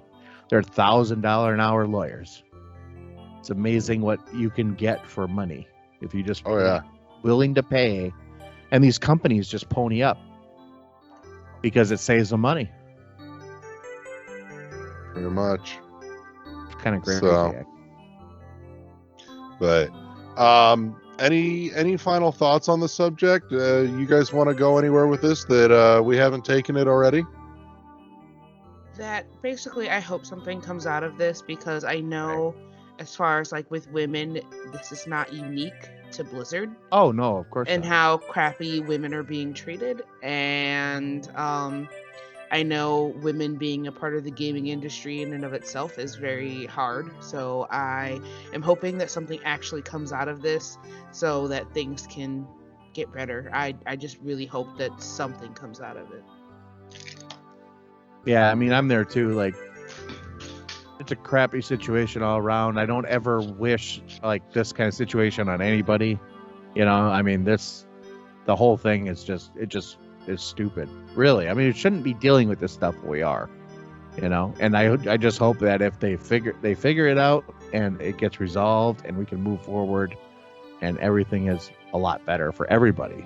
They're $1,000 an hour lawyers. It's amazing what you can get for money if you just willing to pay. And these companies just pony up because it saves them money. Pretty much. Kind of great. So, but any final thoughts on the subject? You guys want to go anywhere with this that we haven't taken it already? That basically, I hope something comes out of this, because I know, as far as like with women, this is not unique to Blizzard. Oh no, of course. And not. how crappy women are being treated, and I know women being a part of the gaming industry in and of itself is very hard. So I am hoping that something actually comes out of this so that things can get better. I just really hope that something comes out of it. Yeah, I mean, I'm there too. Like, it's a crappy situation all around. I don't ever wish like this kind of situation on anybody. I mean, the whole thing is just stupid, really. I mean, it shouldn't be dealing with this stuff we are, and I just hope that if they figure it out and it gets resolved and we can move forward and everything is a lot better for everybody.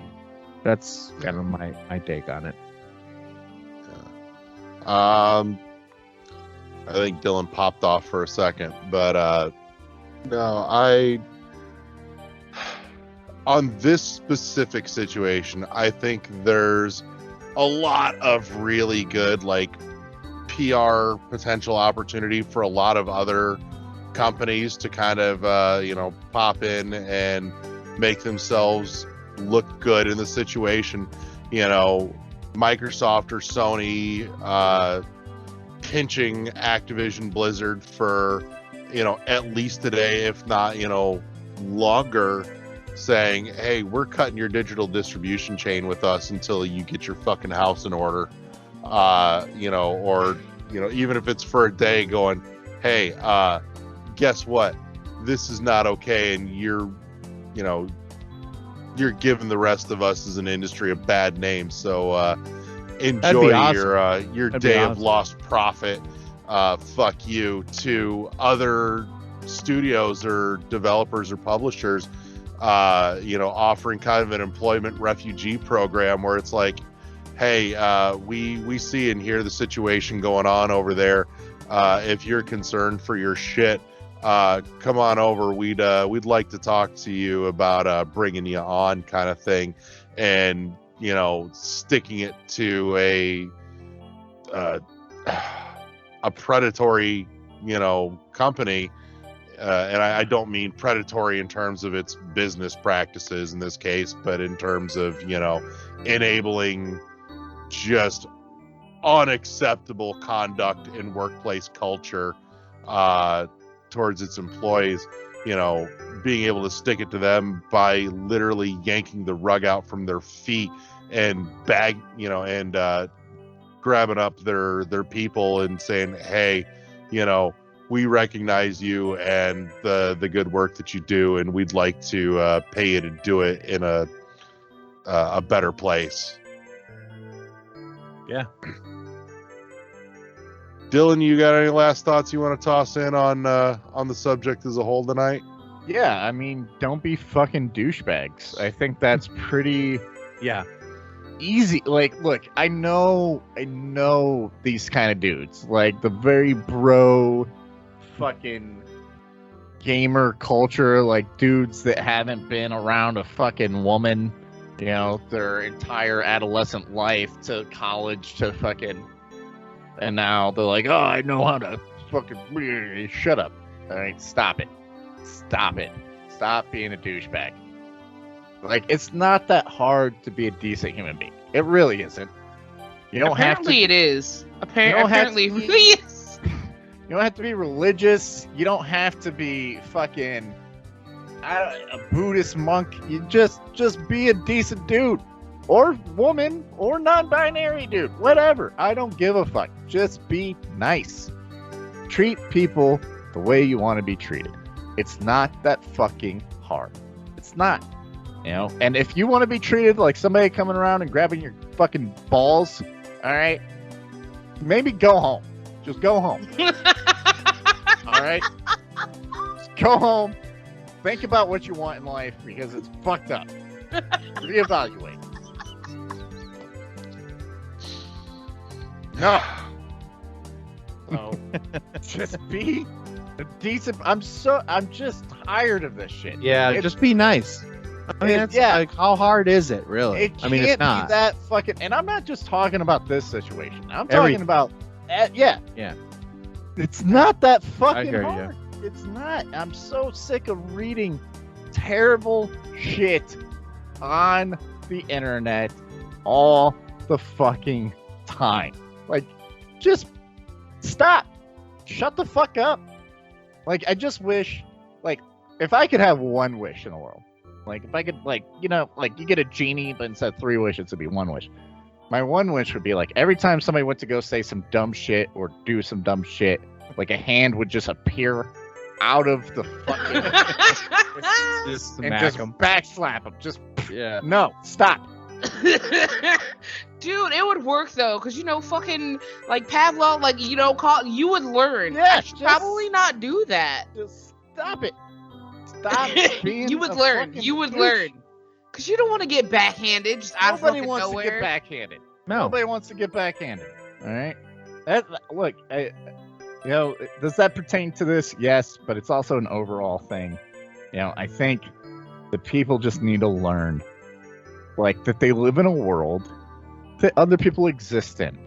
That's kind of my take on it. I think Dylan popped off for a second, but no, on this specific situation, I think there's a lot of really good like PR potential opportunity for a lot of other companies to kind of pop in and make themselves look good in the situation. Microsoft or Sony pinching Activision Blizzard for at least today, if not longer, saying, hey, we're cutting your digital distribution chain with us until you get your fucking house in order, or even if it's for a day, going, hey, guess what, this is not okay, and you're giving the rest of us as an industry a bad name, so enjoy awesome. Your day of lost profit. Fuck you to other studios or developers or publishers, offering kind of an employment refugee program where it's like, hey, we see and hear the situation going on over there. If you're concerned for your shit, come on over. We'd like to talk to you about bringing you on, kind of thing, and sticking it to a predatory company, and I don't mean predatory in terms of its business practices in this case, but in terms of enabling just unacceptable conduct in workplace culture towards its employees, being able to stick it to them by literally yanking the rug out from their feet and grabbing up their people and saying, hey, we recognize you and the good work that you do, and we'd like to pay you to do it in a better place. Yeah. Dylan, you got any last thoughts you want to toss in on the subject as a whole tonight? Yeah, I mean, don't be fucking douchebags. I think that's pretty easy. Like, look, I know these kind of dudes, like the very bro fucking gamer culture, like dudes that haven't been around a fucking woman, their entire adolescent life to college to fucking, and now they're like, oh, I know how to fucking shut up. All right, stop it. Stop being a douchebag. Like, it's not that hard to be a decent human being. It really isn't. You don't Apparently have to. It is. Apparently it really is. You don't have to be religious. You don't have to be fucking a Buddhist monk. You just be a decent dude. Or woman. Or non-binary dude. Whatever. I don't give a fuck. Just be nice. Treat people the way you want to be treated. It's not that fucking hard. It's not. And if you want to be treated like somebody coming around and grabbing your fucking balls, all right, maybe go home. Just go home. All right? Just go home. Think about what you want in life because it's fucked up. Reevaluate. No. So, just be a decent. I'm just tired of this shit. Yeah, just be nice. I mean, like, how hard is it, really? It's not be that fucking. And I'm not just talking about this situation. I'm talking about. Yeah. It's not that fucking hard. It's not. I'm so sick of reading terrible shit on the internet all the fucking time. Like, just stop. Shut the fuck up. Like, I just wish, like, if I could have one wish in the world, like, if I could, like, you get a genie, but instead of 3 wishes, it'd be 1 wish. My 1 wish would be, like, every time somebody went to go say some dumb shit or do some dumb shit, like, a hand would just appear out of the fucking... just backslap them. Just, no, stop. Dude, it would work though, because fucking like Pavlov, like you would learn. Yeah, I should probably not do that. Just stop it. Stop being. You would learn. You would learn. Because you don't want to get backhanded just out of nowhere. Nobody wants to get backhanded. No. Nobody wants to get backhanded. All right. Look, does that pertain to this? Yes, but it's also an overall thing. I think the people just need to learn. Like, that they live in a world that other people exist in.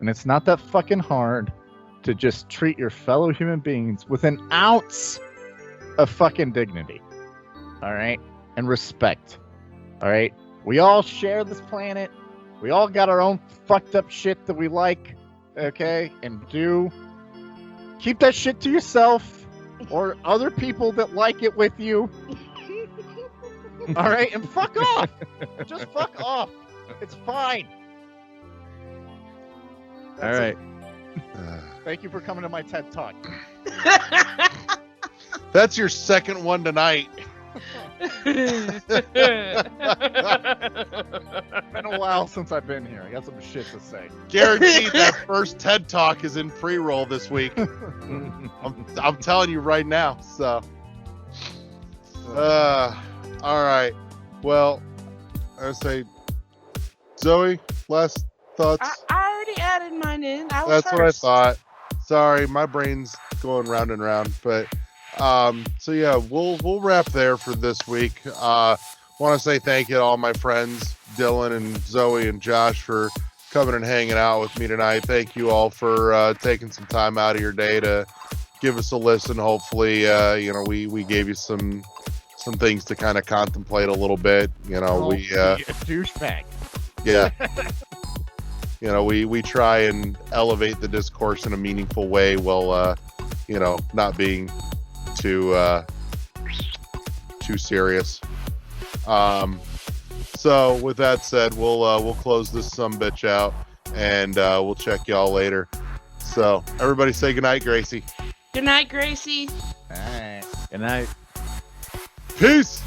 And it's not that fucking hard to just treat your fellow human beings with an ounce of fucking dignity. All right? And respect. All right? We all share this planet. We all got our own fucked up shit that we like. Okay? And do. Keep that shit to yourself or other people that like it with you. All right, and fuck off. Just fuck off. It's fine. All right. Thank you for coming to my TED Talk. That's your second one tonight. It's been a while since I've been here. I got some shit to say. Guaranteed that first TED Talk is in pre-roll this week. I'm telling you right now. So, all right. Well, I say, Zoe, last thoughts? I already added mine in. That's what I thought. Sorry, my brain's going round and round. But so yeah, we'll wrap there for this week. Want to say thank you to all my friends, Dylan and Zoe and Josh, for coming and hanging out with me tonight. Thank you all for taking some time out of your day to give us a listen. Hopefully, we gave you some things to kind of contemplate a little bit. We douchebag. Yeah. we try and elevate the discourse in a meaningful way while not being too serious. So with that said, we'll close this sumbitch out, and we'll check y'all later. So everybody say goodnight, Gracie. Good night, Gracie. All right. Good night. Peace.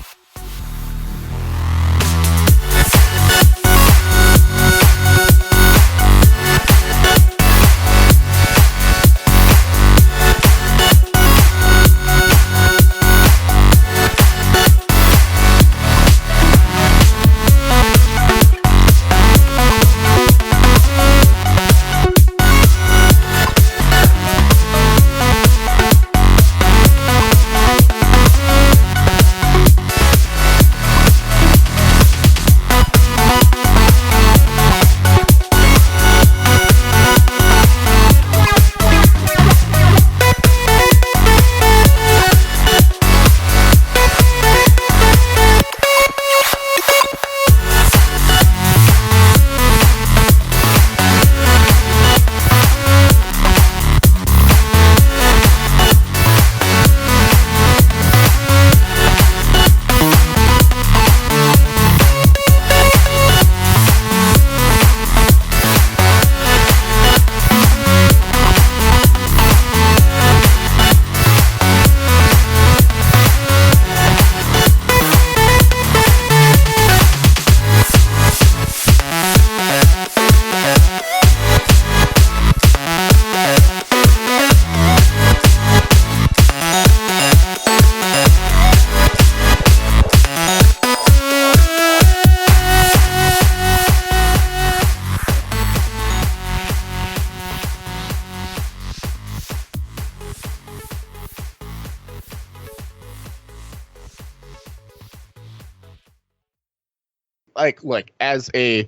Like, look, as a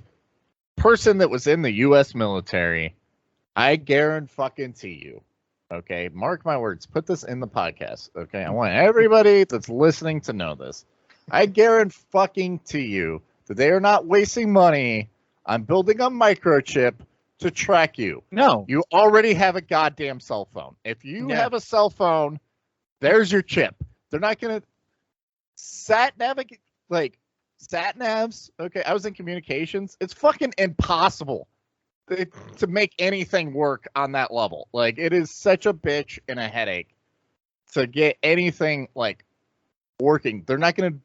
person that was in the U.S. military, I guarantee you, okay, mark my words, put this in the podcast, okay? I want everybody that's listening to know this. I guarantee you that they are not wasting money on building a microchip to track you. No. You already have a goddamn cell phone. If you have a cell phone, there's your chip. They're not going to sat navs. Okay, I was in communications. It's fucking impossible to make anything work on that level. Like, it is such a bitch and a headache to get anything like working. They're not going to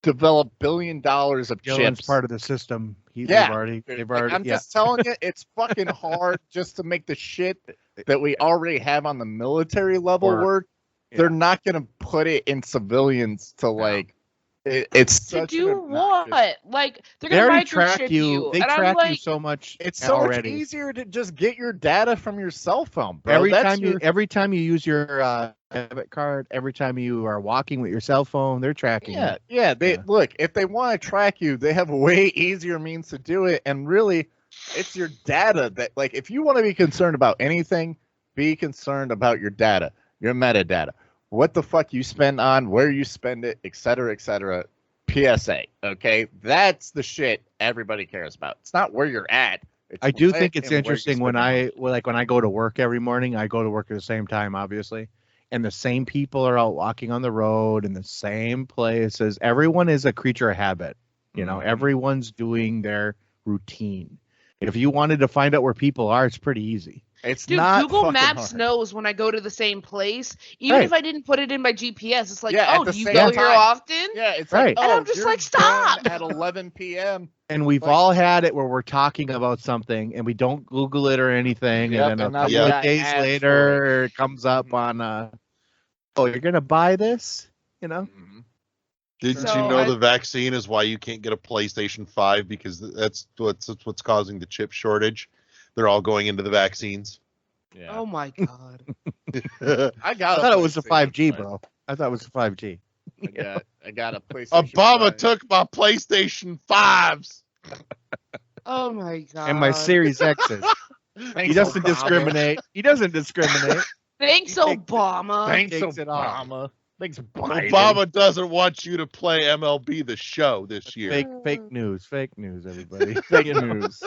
develop $1 billion of Dylan's chips. part of the system. They've already. I'm just telling you, it's fucking hard just to make the shit that we already have on the military level work. Yeah. They're not going to put it in civilians to like. It's to do what? Like, they're gonna microchip you. They track you so much. It's so much easier to just get your data from your cell phone, bro. Every time you use your debit card, every time you are walking with your cell phone, they're tracking. They look. If they want to track you, they have way easier means to do it. And really, it's your data that, like, if you want to be concerned about anything, be concerned about your data, your metadata. What the fuck you spend on, where you spend it, et cetera, PSA, okay? That's the shit everybody cares about. It's not where you're at. I do think it's interesting when I go to work every morning, I go to work at the same time, obviously, and the same people are out walking on the road in the same places. Everyone is a creature of habit. You know, everyone's doing their routine. If you wanted to find out where people are, it's pretty easy. It's Dude, not Google Maps hard. knows when I go to the same place, even if I didn't put it in my GPS. It's like, oh, do you go here often? Yeah, it's like, and I'm just like, stop at 11 p.m. And we've all had it where we're talking about something and we don't Google it or anything, and then a couple of days later it comes up on, oh, you're gonna buy this, you know? Didn't you know the vaccine is why you can't get a PlayStation 5 because that's what's causing the chip shortage? They're all going into the vaccines. Yeah. Oh my god. I thought it was a 5G, bro. I thought it was a 5G. I got a PlayStation. Obama 5. took my PlayStation 5s. Oh my god. And my Series X's. He doesn't discriminate. He doesn't discriminate. Thanks, Obama. Thanks, Obama. Thanks, Biden. Obama doesn't want you to play MLB The Show this year. Fake news, everybody. Fake news.